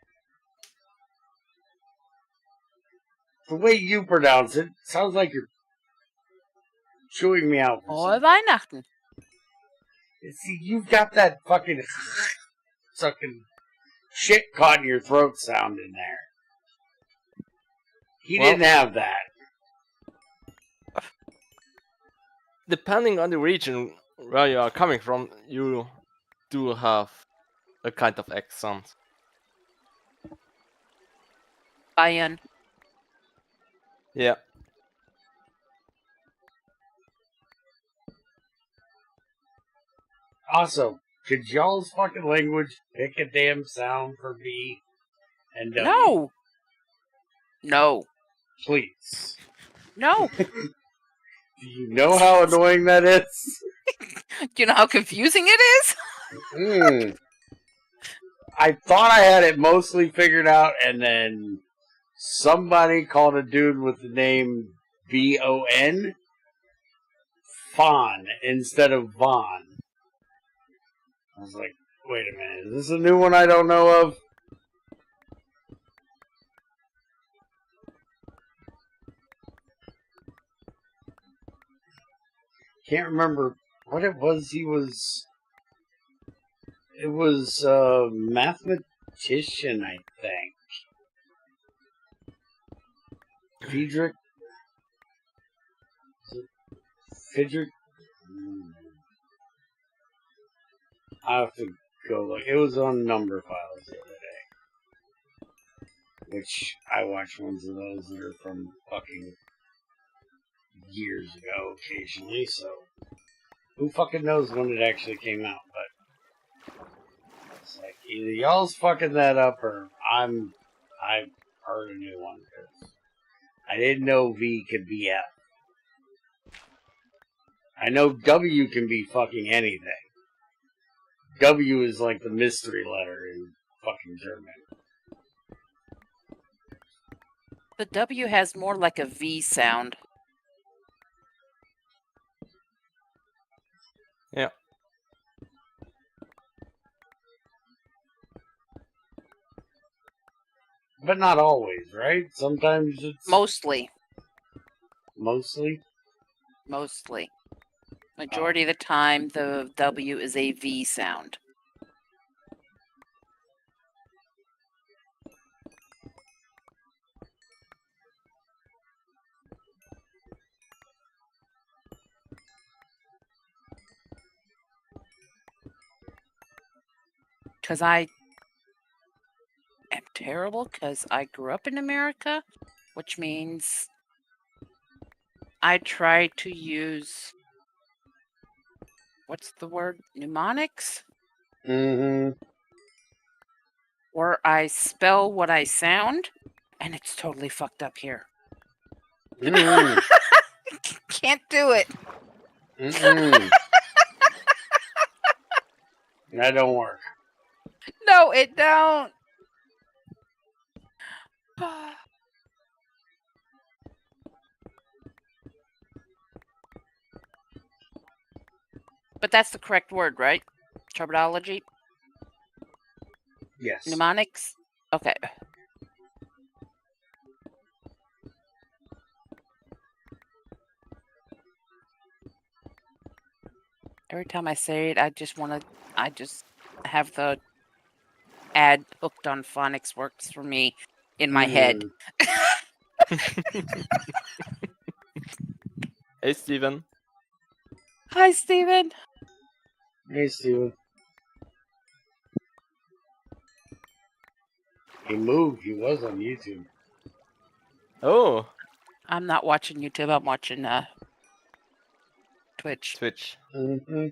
The way you pronounce it sounds like you're chewing me out for Frohe something. Weihnachten. See, you've got that fucking sucking shit caught in your throat sound in there. He didn't have that. Depending on the region where you are coming from, you do have a kind of accent. Bayern. Yeah. Also, could y'all's fucking language pick a damn sound for B and W? No. No. Please. No. Do you know how annoying that is? Do you know how confusing it is? I thought I had it mostly figured out, and then somebody called a dude with the name V-O-N Fawn instead of Vaughn. I was like, wait a minute, is this a new one I don't know of? Can't remember what it was it was a mathematician, I think. Friedrich? I have to go look. It was on number files the other day. Which, I watch ones of those that are from fucking years ago occasionally, so who fucking knows when it actually came out, but it's like either y'all's fucking that up or I heard a new one, because I didn't know V could be F. I know W can be fucking anything. W is like the mystery letter in fucking German. The W has more like a V sound. Yeah. But not always, right? Sometimes it's... Mostly. Mostly? Mostly. Majority of the time, the W is a V sound. Because I am terrible, because I grew up in America, which means I try to use, what's the word? Mnemonics? Mm-hmm. Where I spell what I sound, and it's totally fucked up here. Mm-hmm. Can't do it. Mm-mm. That don't work. No, it don't. But that's the correct word, right? Terminology? Yes. Mnemonics? Okay. Every time I say it, I just have the ad hooked on phonics works for me in my head. Hey, Steven. Hi, Steven. Hey, Steven. He moved. He was on YouTube. Oh. I'm not watching YouTube. I'm watching Twitch. Twitch. Mm-hmm.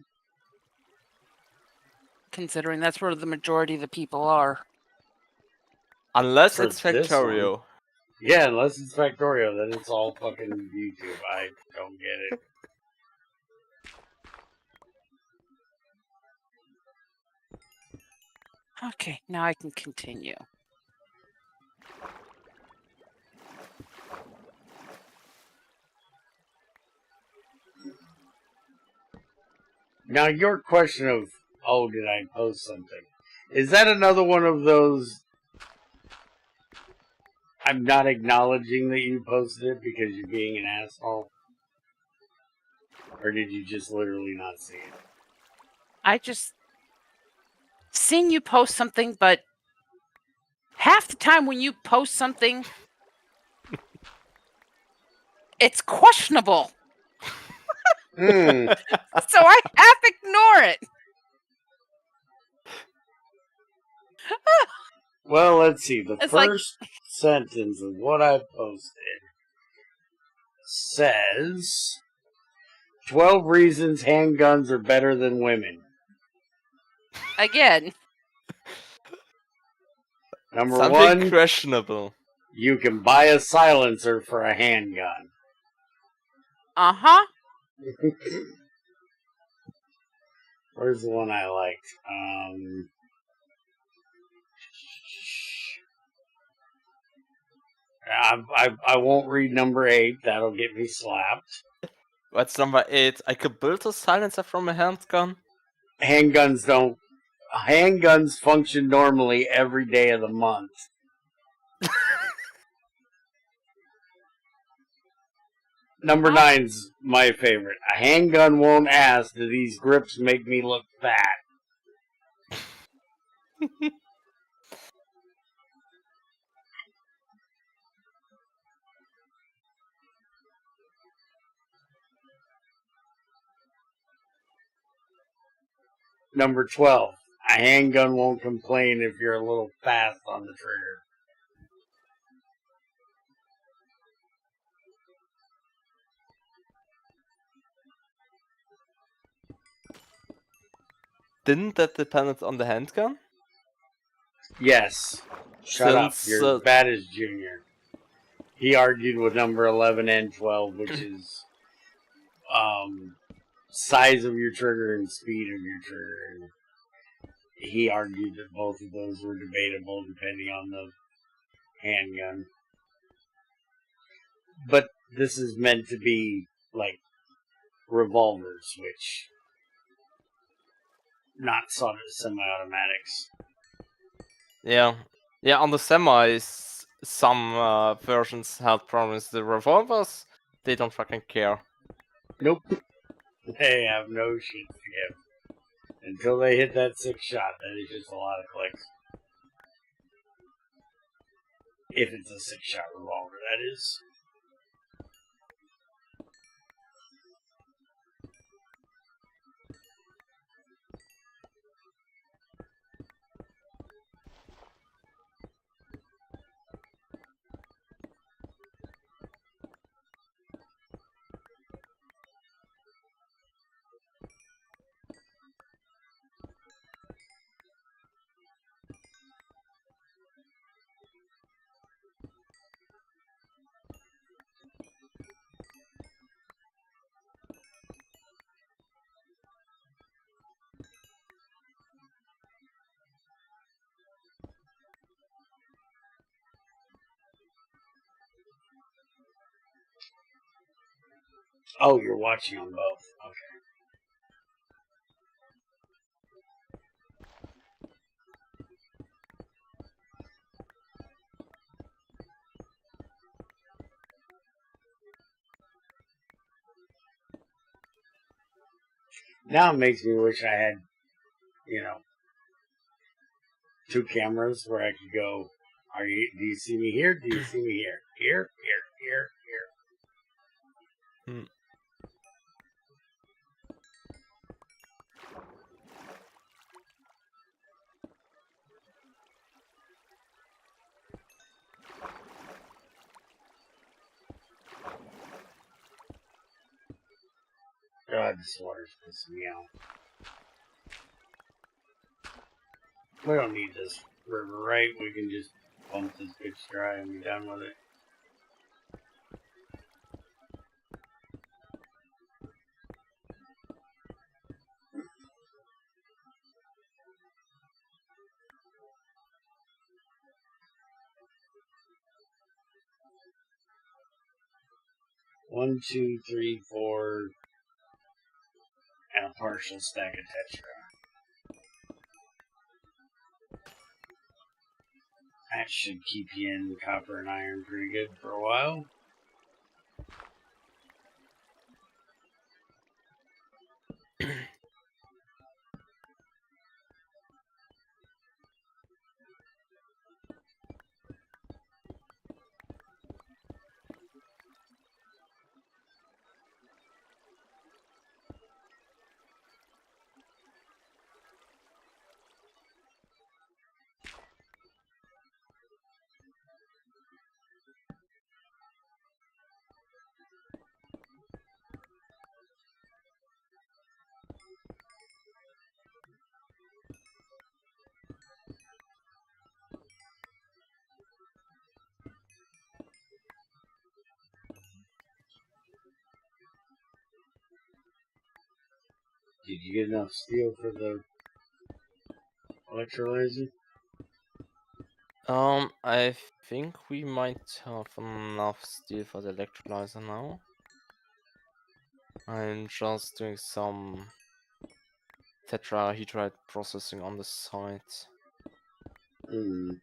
considering that's where the majority of the people are. Unless For it's this Factorio. Yeah, unless it's Factorio, then it's all fucking YouTube. I don't get it. Okay, now I can continue. Now, your question of, oh, did I post something? Is that another one of those, I'm not acknowledging that you posted it because you're being an asshole? Or did you just literally not see it? I just seen you post something, but half the time when you post something, it's questionable. So I half ignore it. Well, let's see. The It's first sentence of what I posted says 12 reasons handguns are better than women. Again. Number Something one, questionable. you can buy a silencer for a handgun. Uh-huh. Where's the one I liked? I won't read number 8. That'll get me slapped. What's number 8? I could build a silencer from a handgun? Handguns function normally every day of the month. Number 9's my favorite. A handgun won't ask, do these grips make me look fat? Number 12. A handgun won't complain if you're a little fast on the trigger. Didn't that depend on the handgun? Yes. Shut up. Since, You're as bad as Junior. He argued with number 11 and 12, which is size of your trigger and speed of your trigger. And he argued that both of those were debatable depending on the handgun. But this is meant to be like revolvers, which not semi-automatics. Yeah. Yeah, on the semis, some versions had problems. The revolvers, they don't fucking care. Nope. They have no shit to give. Until they hit that 6 shot, that is just a lot of clicks. If it's a 6 shot revolver, that is. Oh, you're watching on both. Okay. Now it makes me wish I had, 2 cameras where I could go, do you see me here? Do you see me here? Here, here. God, this water's pissing me out. We don't need this river, right? We can just pump this bitch dry and be done with it. One, two, three, four, and a partial stack of Tetra. That should keep you in copper and iron pretty good for a while. Did you get enough steel for the electrolyzer? I think we might have enough steel for the electrolyzer now. I'm just doing some tetrahedrite processing on the side. Hmm.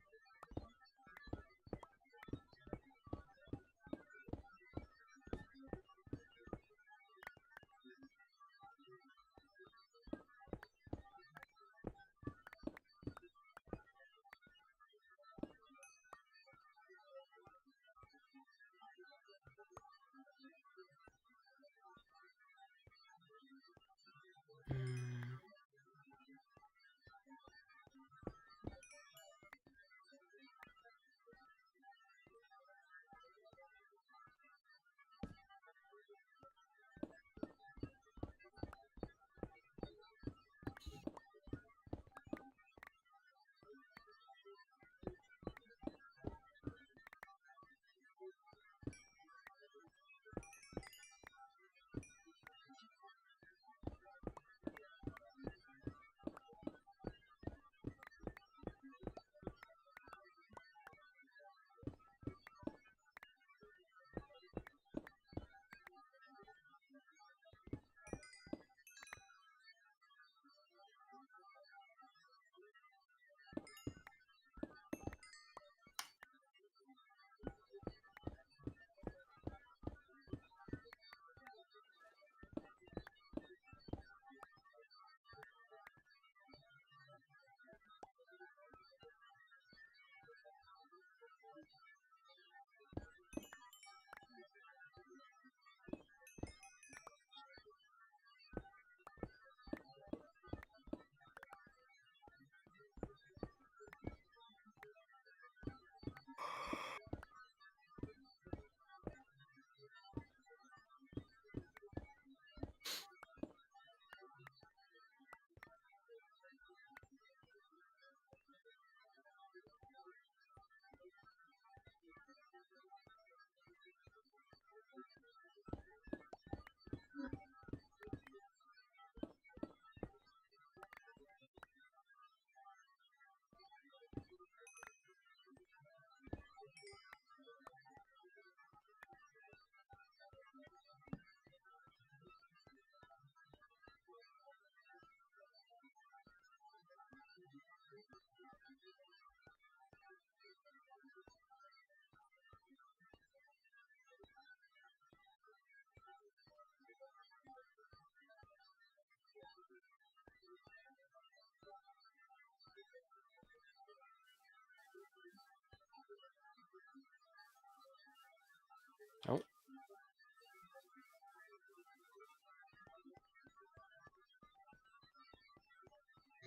Oh.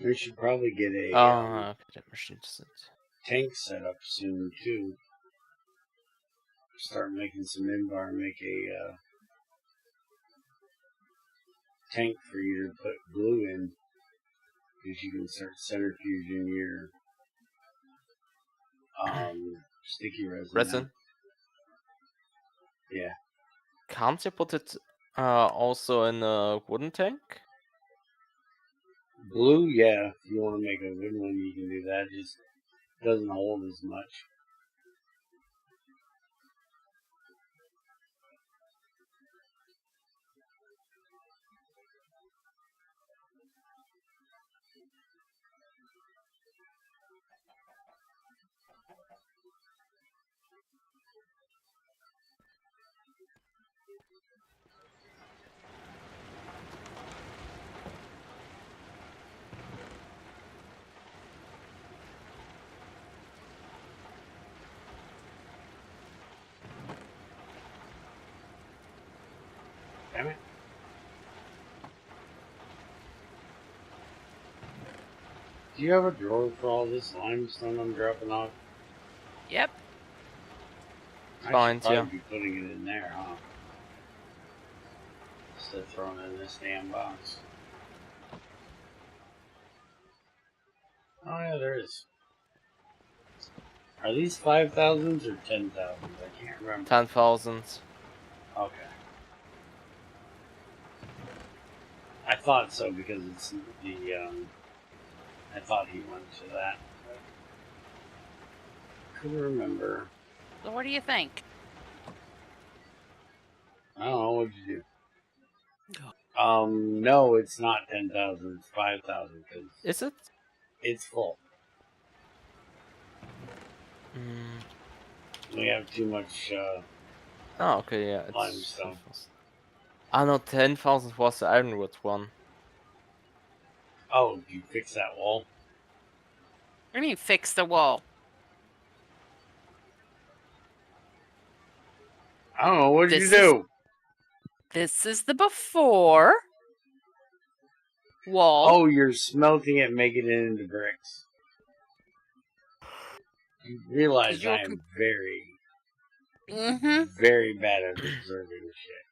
We should probably get a Okay, that machine does it. tank set up soon too. Start making some invar, make a tank for you to put glue in. because you can start centrifuging your sticky resin. Resin? Yeah. Can't you put it also in a wooden tank? Blue, yeah. If you want to make a good one, you can do that. It just doesn't hold as much. Damn it. Do you have a drawer for all this limestone I'm dropping off? Yep. I Fine, should probably yeah. be putting it in there, huh? Instead of throwing it in this damn box. Oh yeah, there is. Are these 5,000s or 10,000s? I can't remember. 10,000. Okay. I thought so because it's the, I thought he went to that. Couldn't remember. So what do you think? I don't know, what'd you do? No, it's not 10,000, it's 5,000 because Is it? it's full. We have too much, Oh, okay, yeah. It's limestone. Ah, no, 10,000 was the ironwood one. Oh, you fix that wall? What do you mean fix the wall? I don't know, what did you do? This is the before wall. Oh, you're smelting it, making it into bricks. You realize You're I am very, Mm-hmm. very bad at observing shit.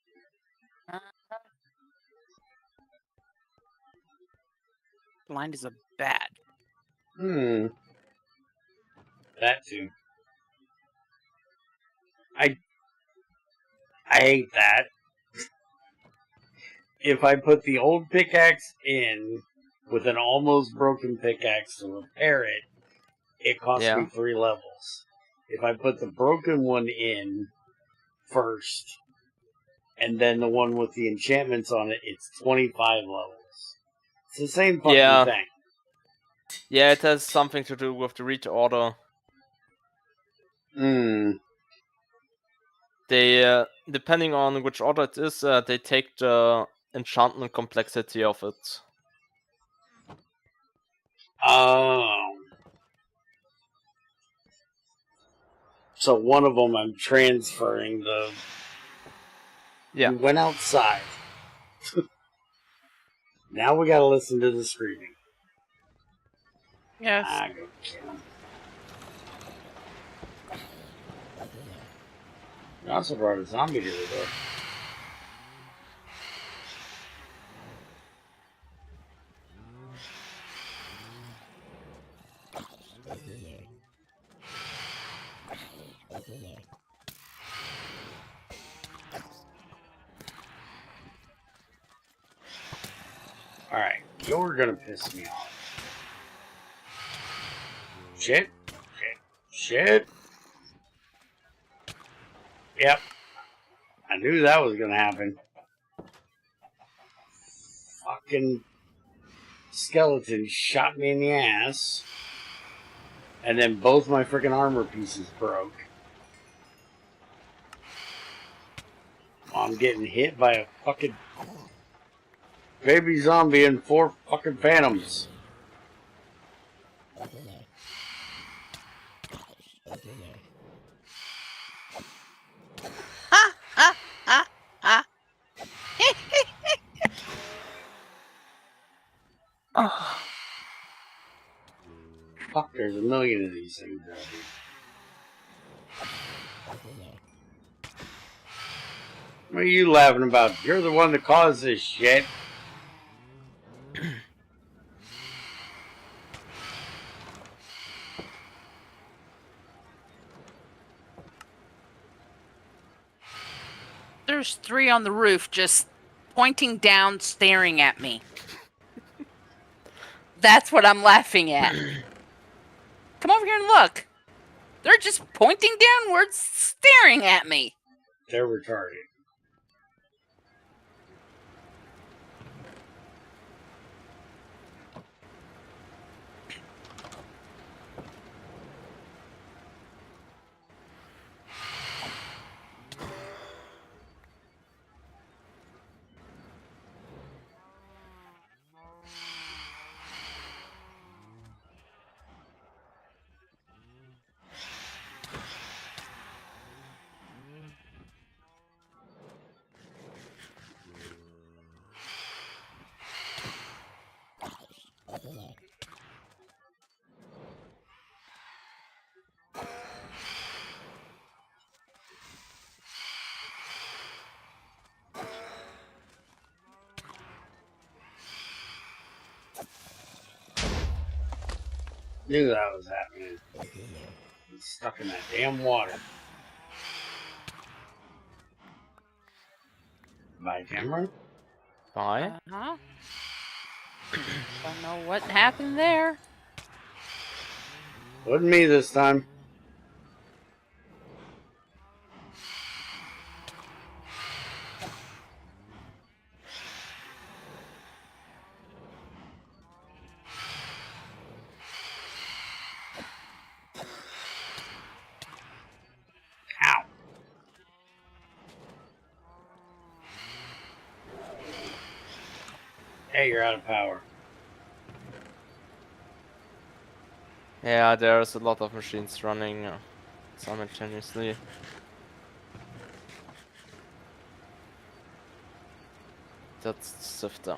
Blind is a bad. That too. I hate that. If I put the old pickaxe in with an almost broken pickaxe to repair it, it costs me 3 levels. If I put the broken one in first, and then the one with the enchantments on it, it's 25 levels. It's the same fucking thing. Yeah, it has something to do with the read order. They, depending on which order it is, they take the enchantment complexity of it. Oh. So one of them I'm transferring the... Yeah. We went outside. Now we gotta listen to the screaming. Yes. I go kill him. I also brought a zombie to the door. Alright, you're gonna piss me off. Shit. Yep. I knew that was gonna happen. Fucking skeleton shot me in the ass. And then both my freaking armor pieces broke. I'm getting hit by a fucking baby zombie and 4 fucking phantoms. Oh. Fuck, there's a million of these things out here. What are you laughing about? You're the one that caused this shit. there's 3 on the roof just pointing down, staring at me. That's what I'm laughing at. Come over here and look. They're just pointing downwards, staring at me. They're retarded. Knew that was happening. He's stuck in that damn water. Bye, camera. Bye. Uh-huh. Don't know what happened there. Wasn't me this time. Ow. Hey, you're out of power. Yeah, there's a lot of machines running simultaneously. That's Sifter.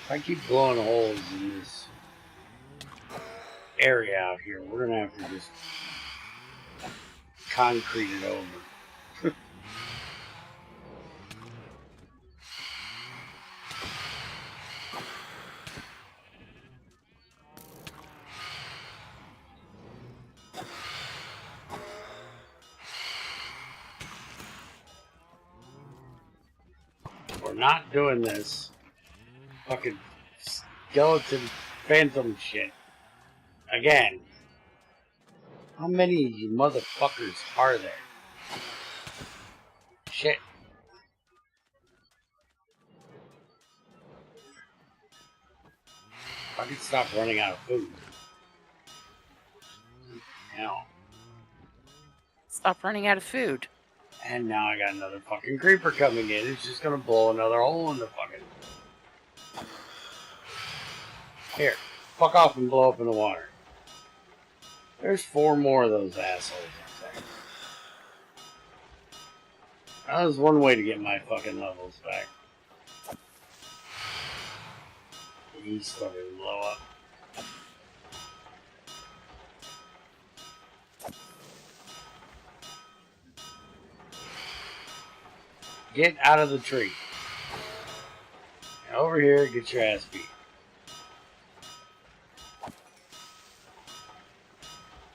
If I keep blowing holes in this area out here, we're gonna have to just concrete it over. We're not doing this fucking skeleton phantom shit again. How many of you motherfuckers are there? Shit. If I could stop running out of food. Now. Stop running out of food. And now I got another fucking creeper coming in. It's just gonna blow another hole in the fucking... Here. Fuck off and blow up in the water. There's 4 more of those assholes up there. That was one way to get my fucking levels back. He's starting to blow up. Get out of the tree. Over here, get your ass beat.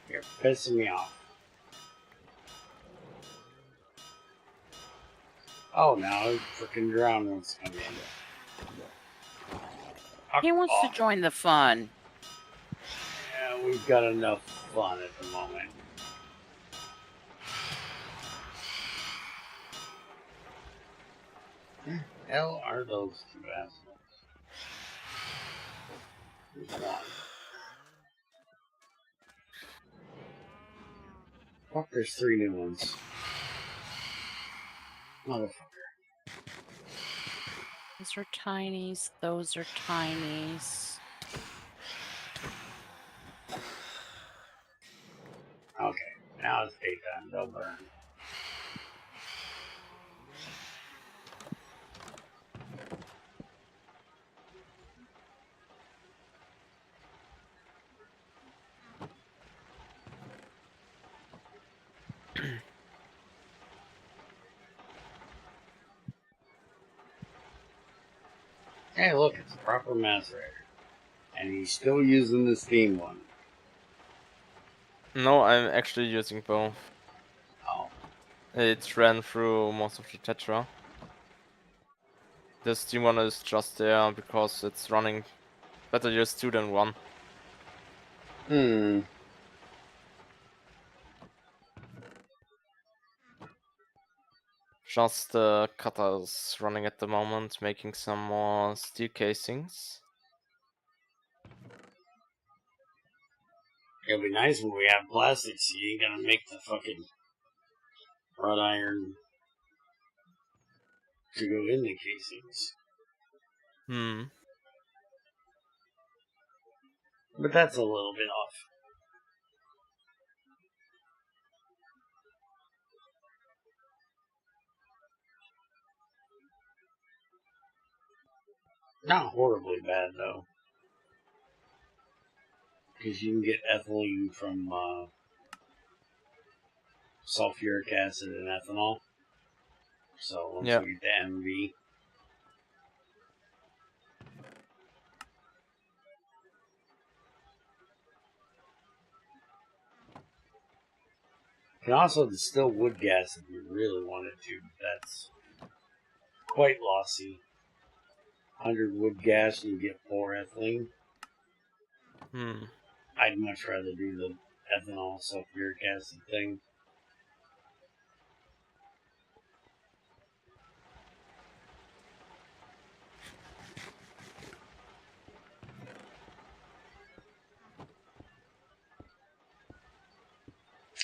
You're pissing me off. Oh, now the freaking drown wants to come in. He wants to join the fun. Yeah, we've got enough fun at the moment. Hell are those 2 assholes? There's one. Fuck, there's 3 new ones. Motherfucker. Those are tinies. Those are tinies. Okay, now it's daytime. They'll burn. Hey, look, it's a proper Macerator. And he's still using the Steam one. No, I'm actually using both. Oh. It's ran through most of the Tetra. The Steam one is just there because it's running better used 2 than 1. Just the cutter is running at the moment, making some more steel casings. It'll be nice when we have plastics, so you ain't gonna make the fucking wrought iron to go in the casings. But that's a little bit off. Not horribly bad, though. Because you can get ethylene from sulfuric acid and ethanol. So once we get the MV. You can also distill wood gas if you really wanted to, but that's quite lossy. 100 wood gas and you get 4 ethylene. I'd much rather do the ethanol sulfuric acid thing.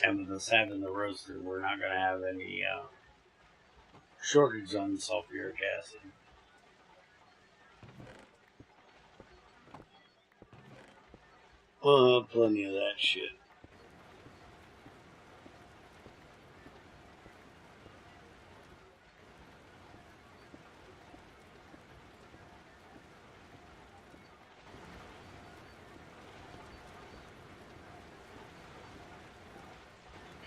And with us having the roaster, we're not going to have any shortage on sulfuric acid. We'll have plenty of that shit.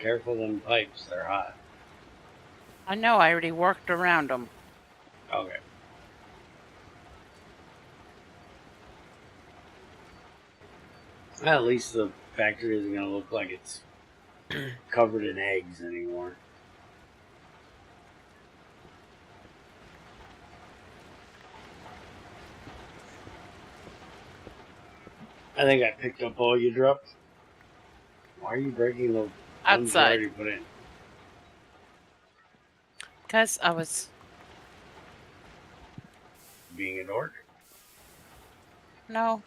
Careful them pipes, they're hot. I know, I already worked around them. Okay. Well, at least the factory isn't going to look like it's covered in eggs anymore. I think I picked up all you dropped. Why are you breaking the ones you Outside. already put in? Because I was... Being a dork? No.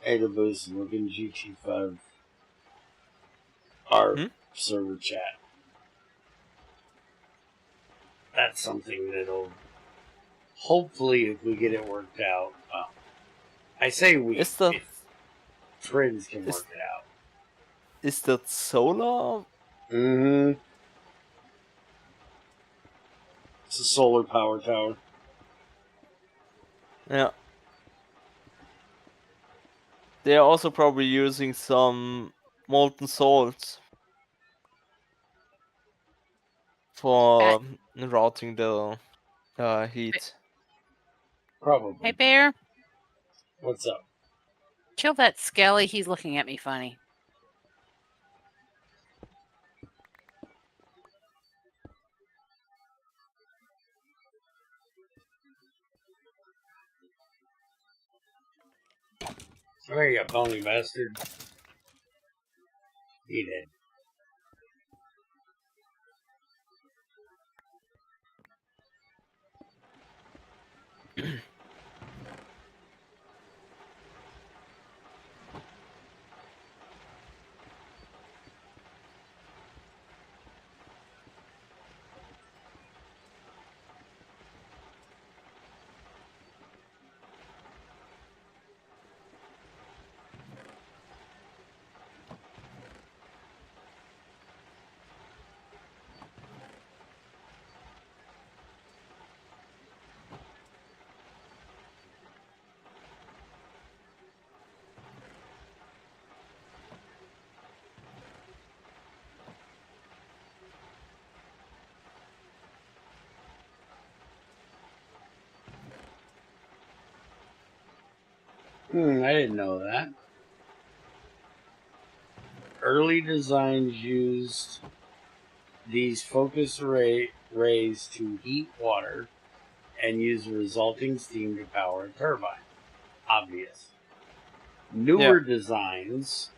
Hey, the boost, look in GT5. Our server chat. That's something that'll hopefully, if we get it worked out. Well, I say we. Is that friends can work it out. Is that solar? Mm-hmm. It's a solar power tower. Yeah. They are also probably using some molten salt for routing the heat. Probably. Hey, Bear. What's up? Kill that Skelly. He's looking at me funny. There you go, pony bastard. He did. I didn't know that. Early designs used these focus rays to heat water and use the resulting steam to power a turbine. Obvious. Newer designs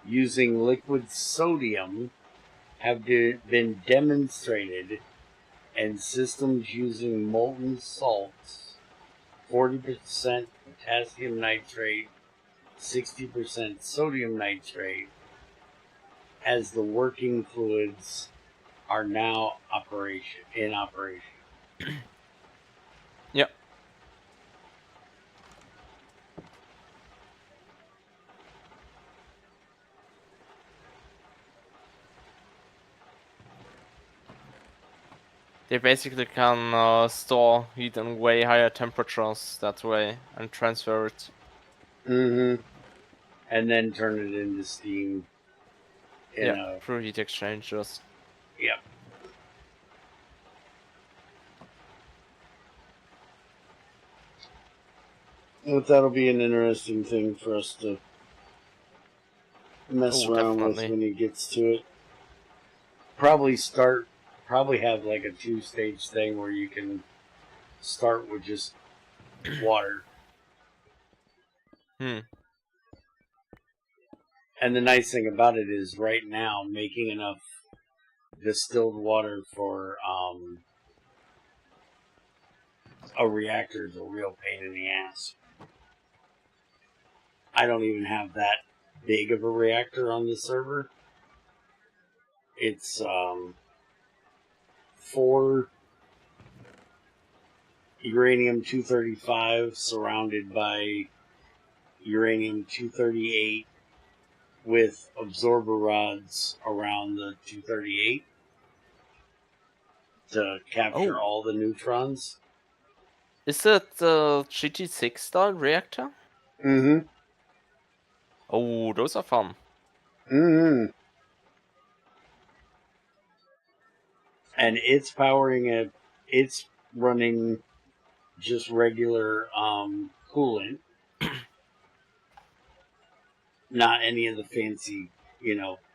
using liquid sodium have been demonstrated, and systems using molten salts, 40% potassium nitrate, 60% sodium nitrate, as the working fluids are now in operation. Yep. They basically can store heat in way higher temperatures that way and transfer it. Mm-hmm. And then turn it into steam. Through heat exchangers. Yep. But that'll be an interesting thing for us to mess around with when he gets to it. Probably have like a 2-stage thing where you can start with just water. And the nice thing about it is right now making enough distilled water for a reactor is a real pain in the ass. I don't even have that big of a reactor on the server. It's 4 uranium-235 surrounded by uranium-238 with absorber rods around the 238 to capture all the neutrons. Is it the GT6 style reactor? Mm-hmm. Oh, those are fun. Mm-hmm. And it's powering it. It's running just regular coolant. Not any of the fancy,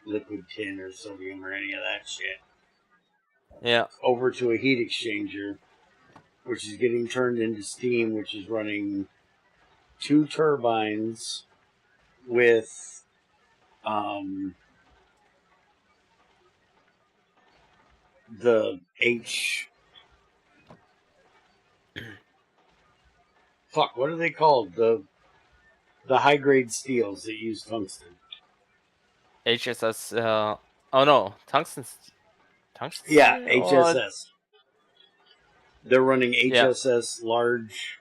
liquid tin or sodium or any of that shit. Yeah. Over to a heat exchanger, which is getting turned into steam, which is running 2 turbines with the what are they called? The high grade steels that use tungsten. HSS. Oh no, tungsten. Tungsten. Yeah, HSS. They're running HSS large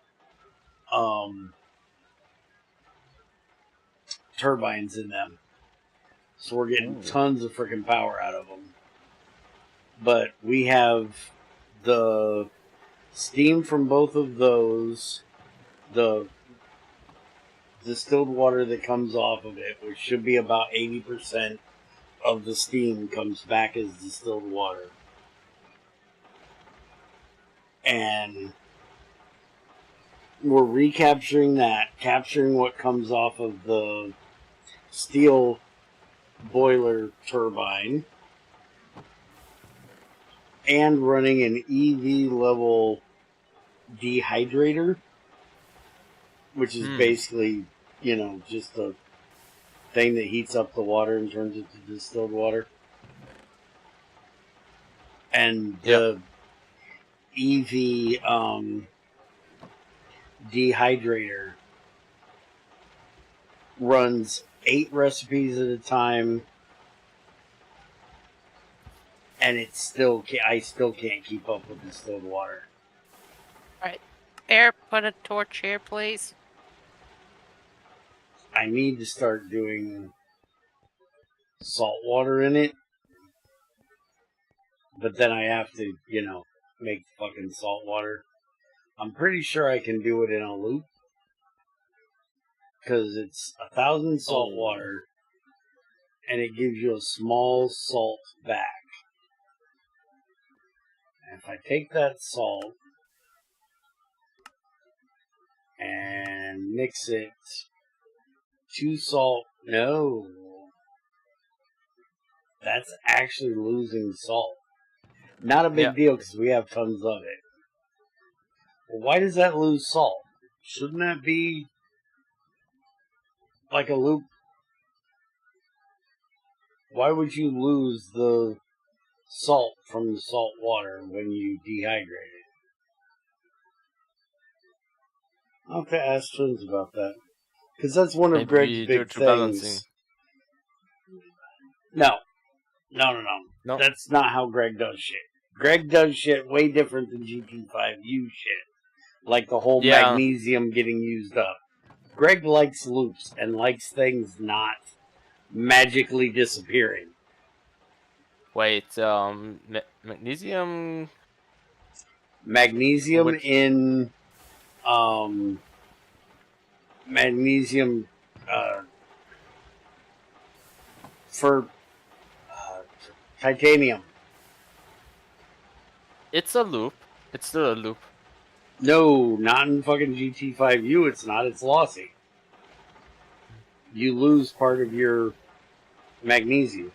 turbines in them. So we're getting tons of freaking power out of them. But we have the steam from both of those, the distilled water that comes off of it, which should be about 80% of the steam comes back as distilled water. And we're recapturing that, capturing what comes off of the steel boiler turbine, and running an EV level dehydrator, which is basically you know, just a thing that heats up the water and turns it to distilled water. And the EV dehydrator runs 8 recipes at a time, and I still can't keep up with distilled water. Alright. Air, put a torch here, please. I need to start doing salt water in it, but then I have to, you know, make fucking salt water. I'm pretty sure I can do it in a loop, because it's 1,000 salt water, and it gives you a small salt back. And if I take that salt and mix it, 2 salt, no, that's actually losing salt. Not a big deal because we have tons of it. Well, why does that lose salt? Shouldn't that be like a loop? Why would you lose the salt from the salt water when you dehydrate it? I'll have to ask Twins about that. Because that's one of Greg's big things. Balancing. No. That's not how Greg does shit. Greg does shit way different than GT5U shit. Like the whole magnesium getting used up. Greg likes loops and likes things not magically disappearing. Wait, magnesium? Magnesium in magnesium for titanium. It's a loop. It's still a loop. No, not in fucking GT5U. It's not. It's lossy. You lose part of your magnesium.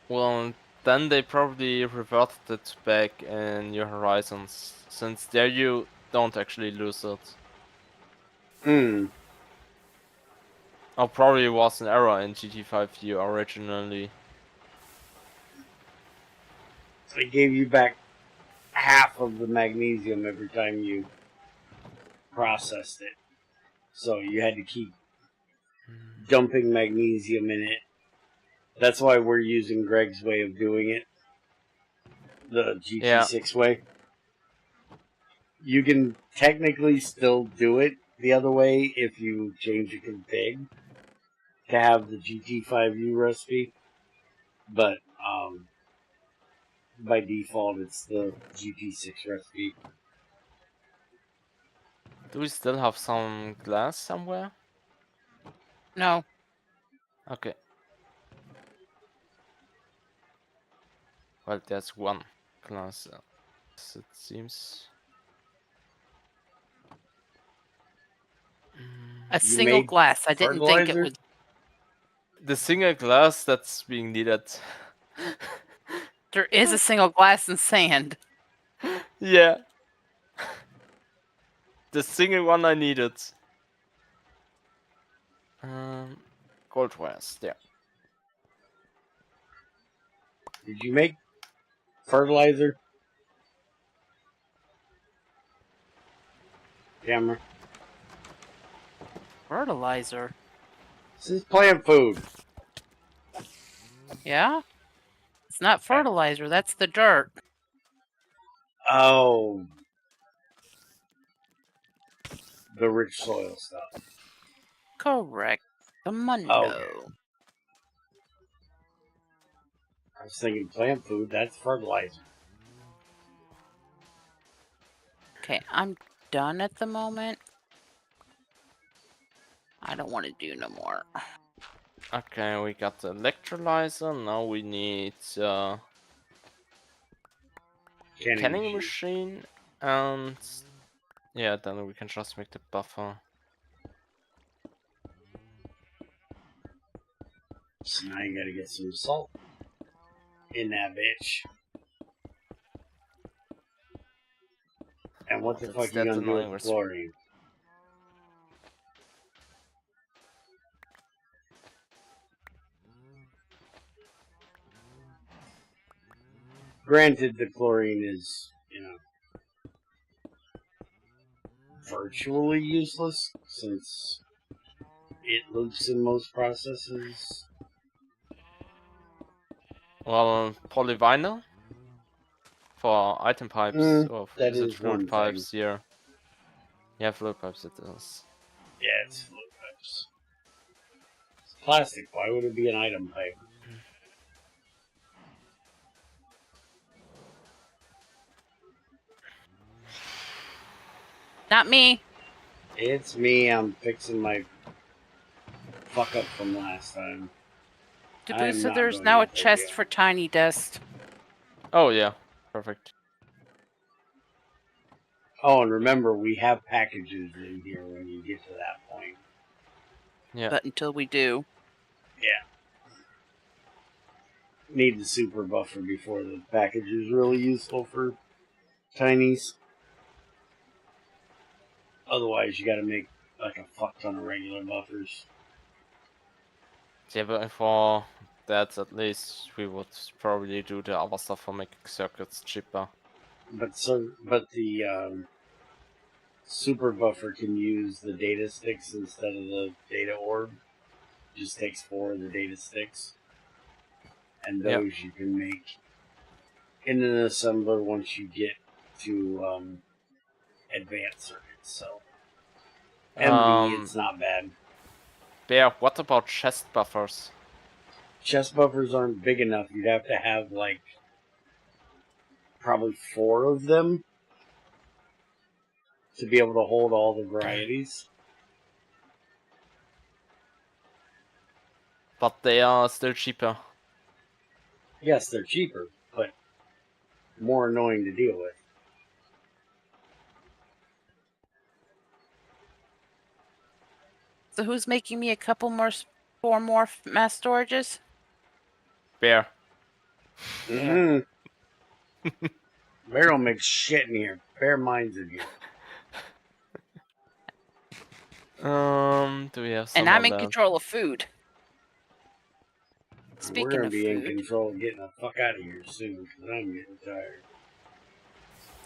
Well, then they probably reverted it back in your horizons, since there you don't actually lose it. Or probably was an error in GT5U originally. They gave you back half of the magnesium every time you processed it. So you had to keep dumping magnesium in it. That's why we're using Greg's way of doing it. The GT6 way. You can technically still do it the other way if you change your config to have the GT5U recipe. But by default, it's the GT6 recipe. Do we still have some glass somewhere? No. Okay. Well, there's one glass, it seems. A single glass. I didn't think it was... The single glass that's being needed. There is a single glass in sand. Yeah. The single one I needed. Gold wires, there. Did you make fertilizer? Camera. Fertilizer? This is plant food. Yeah? It's not fertilizer, that's the dirt. Oh. The rich soil stuff. Correct. The mundo. Okay. I was thinking plant food, that's fertilizer. Okay, I'm done at the moment. I don't want to do no more. Okay, we got the electrolyzer. Now we need canning machine, and yeah, then we can just make the buffer. So now you gotta get some salt in that bitch. And what the fuck are you gonna do with chlorine? Granted, the chlorine is, virtually useless since it loops in most processes. Well, polyvinyl for item pipes, or that is it is fluid one pipes thing. here? Yeah, fluid pipes it is. Yeah, it's fluid pipes. It's plastic. Why would it be an item pipe? Not me. It's me. I'm fixing my fuck up from last time. Dabusa, there's now a chest for tiny dust. Oh yeah, perfect. Oh, and remember, we have packages in here when you get to that point. Yeah. But until we do. Yeah. Need the super buffer before the package is really useful for tinies. Otherwise, you gotta make like a fuck ton of regular buffers. Yeah, but for that at least we would probably do the other stuff for making circuits cheaper. But the super buffer can use the data sticks instead of the data orb. Just takes 4 of the data sticks. And those you can make in an assembler once you get to advanced circuits. So MV, it's not bad. Bear, what about chest buffers? Chest buffers aren't big enough. You'd have to have like probably 4 of them to be able to hold all the varieties. But they are still cheaper. Yes, they're cheaper, but more annoying to deal with. So who's making me a couple more, 4 more mass storages? Bear. Mm-hmm. Bear don't make shit in here. Bear minds in here. Do we have some? And I'm in control of food. We're Speaking gonna of be in food, control of getting the fuck out of here soon because I'm getting tired.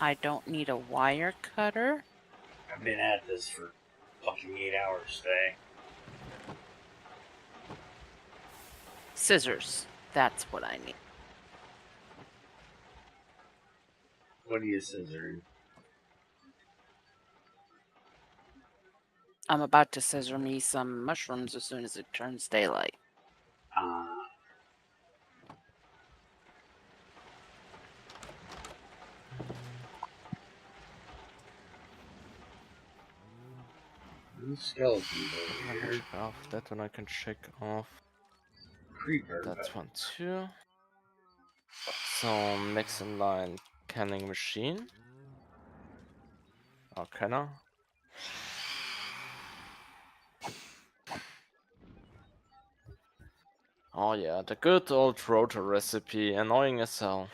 I don't need a wire cutter. I've been at this for fucking 8 hours today. Scissors. That's what I need. What are you scissoring? I'm about to scissor me some mushrooms as soon as it turns daylight. Skeletons over here. Off that one I can check off. Creeper. That's one too. So mix and line canning machine. Or canner. Oh yeah, the good old rotor recipe, annoying as hell.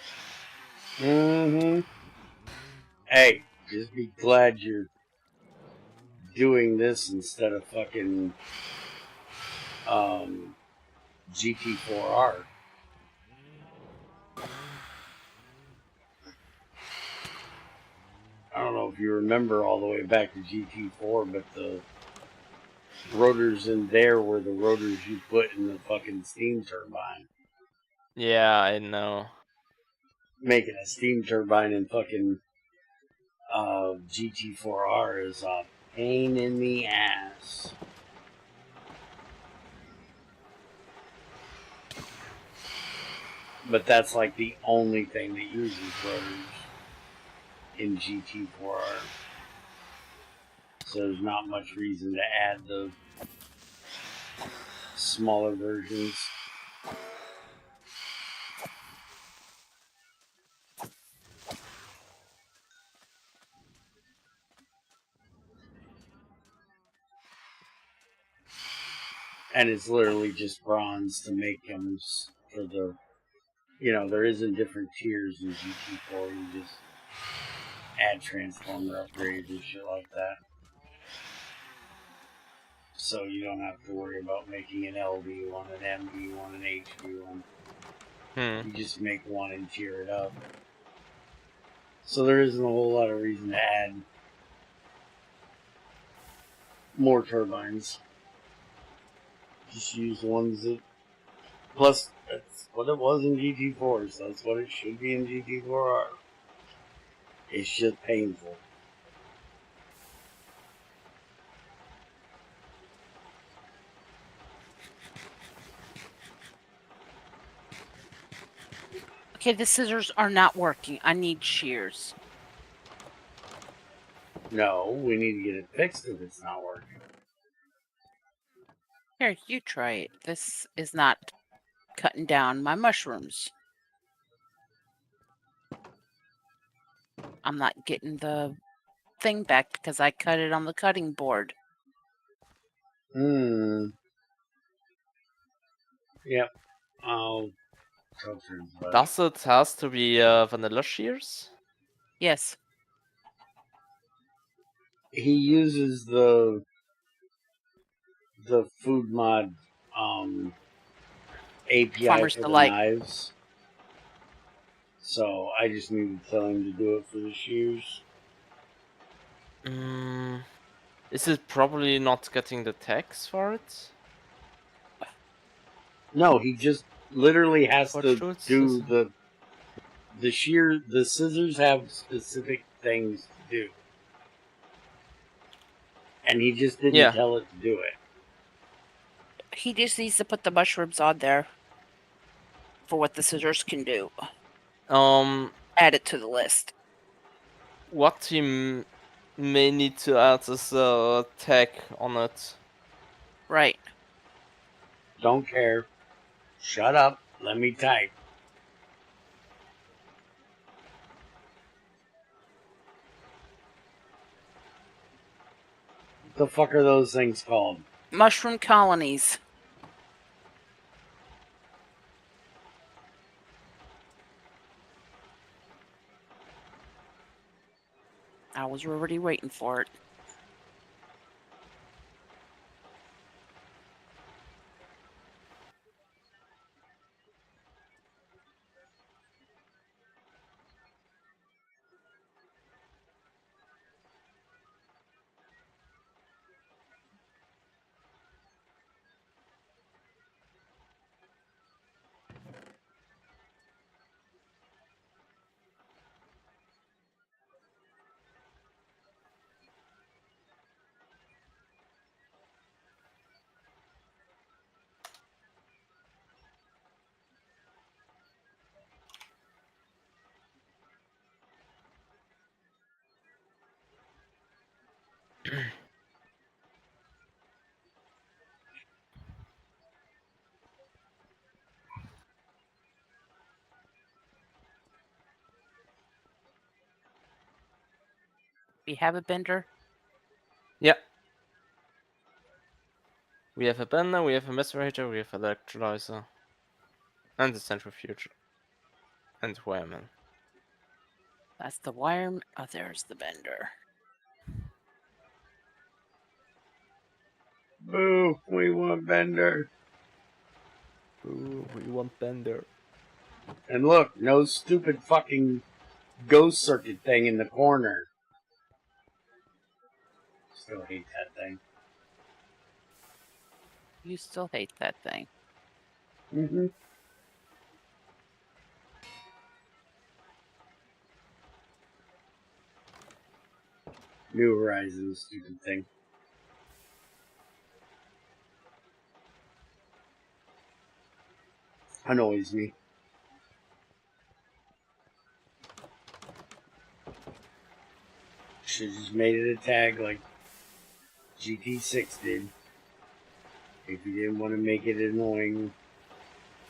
Mm-hmm. Hey, just be glad you're doing this instead of fucking GT4R. I don't know if you remember all the way back to GT4, but the rotors in there were the rotors you put in the fucking steam turbine. Yeah, I know. Making a steam turbine in fucking GT4R is a pain in the ass. But that's like the only thing that uses rotors in GT4R. So there's not much reason to add the smaller versions. And it's literally just bronze to make them for the, there isn't different tiers in GT4. You just add transformer upgrades and shit like that. So you don't have to worry about making an LV one, an MV one, an HV one. You just make one and tier it up. So there isn't a whole lot of reason to add more turbines. Just use the ones that... Plus, that's what it was in GT4, so that's what it should be in GT4R. It's just painful. Okay, the scissors are not working. I need shears. No, we need to get it fixed if it's not working. Here, you try it. This is not cutting down my mushrooms. I'm not getting the thing back because I cut it on the cutting board. Yep. I'll talk to him about it. Does it has to be vanilla shears? Yes. He uses the food mod API Farmers for the Delight. knives. So I just need to tell him to do it for the shears. Is it probably not getting the tags for it? No, he just literally has What to shoots do this? the shear. The scissors have specific things to do, and he just didn't tell it to do it. He just needs to put the mushrooms on there for what the scissors can do. Add it to the list. What he may need to add is a tag on it. Right. Don't care. Shut up. Let me type. What the fuck are those things called? Mushroom colonies. I was already waiting for it. We have a bender? Yeah. We have a bender, we have a macerator, we have an electrolyzer. And the centrifuge. And wireman. That's the wire. Oh, there's the bender. Boo, we want Bender. Ooh, we want bender. And look, no stupid fucking ghost circuit thing in the corner. Still hate that thing. You still hate that thing. Mm-hmm. New Horizons, stupid thing. Annoys me. Should just made it a tag like GT6 did. If you didn't want to make it annoying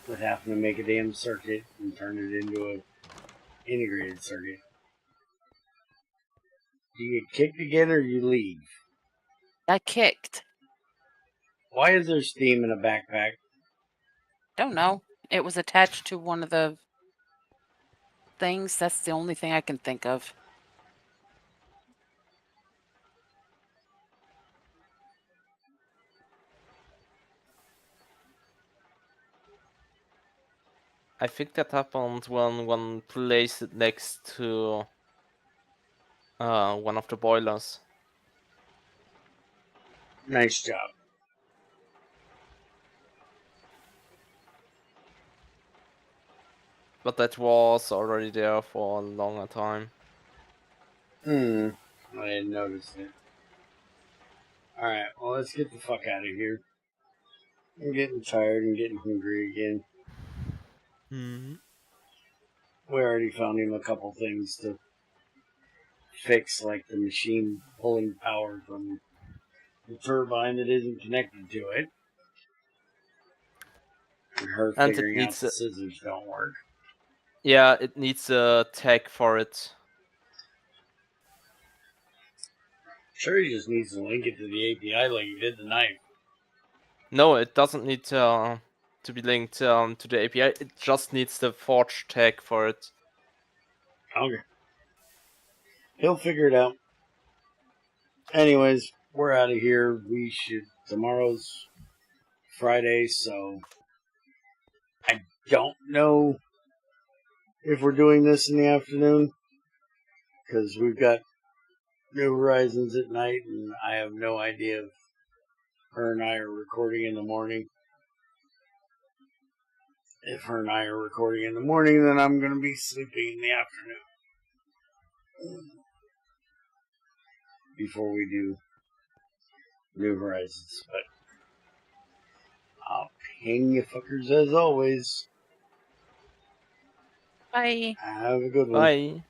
with having to make a damn circuit and turn it into a integrated circuit. Do you get kicked again or you leave? I kicked. Why is there steam in a backpack? Don't know. It was attached to one of the things. That's the only thing I can think of. I think that happened when one placed it next to One of the boilers. Nice job. But that was already there for a longer time. I didn't notice it. Alright, well, let's get the fuck out of here. I'm getting tired and getting hungry again. We already found him a couple things to fix, like the machine pulling power from the turbine that isn't connected to it. And her And it figuring out needs the scissors don't work. Yeah, it needs a tag for it. Sure, he just needs to link it to the API like he did the knife. No, it doesn't need to be linked to the API. It just needs the forge tag for it. Okay. He'll figure it out. Anyways, we're out of here. Tomorrow's Friday, so I don't know if we're doing this in the afternoon, because we've got New Horizons at night, and I have no idea if her and I are recording in the morning. If her and I are recording in the morning, then I'm going to be sleeping in the afternoon before we do New Horizons. But I'll ping you fuckers as always. Bye. Have a good one. Bye.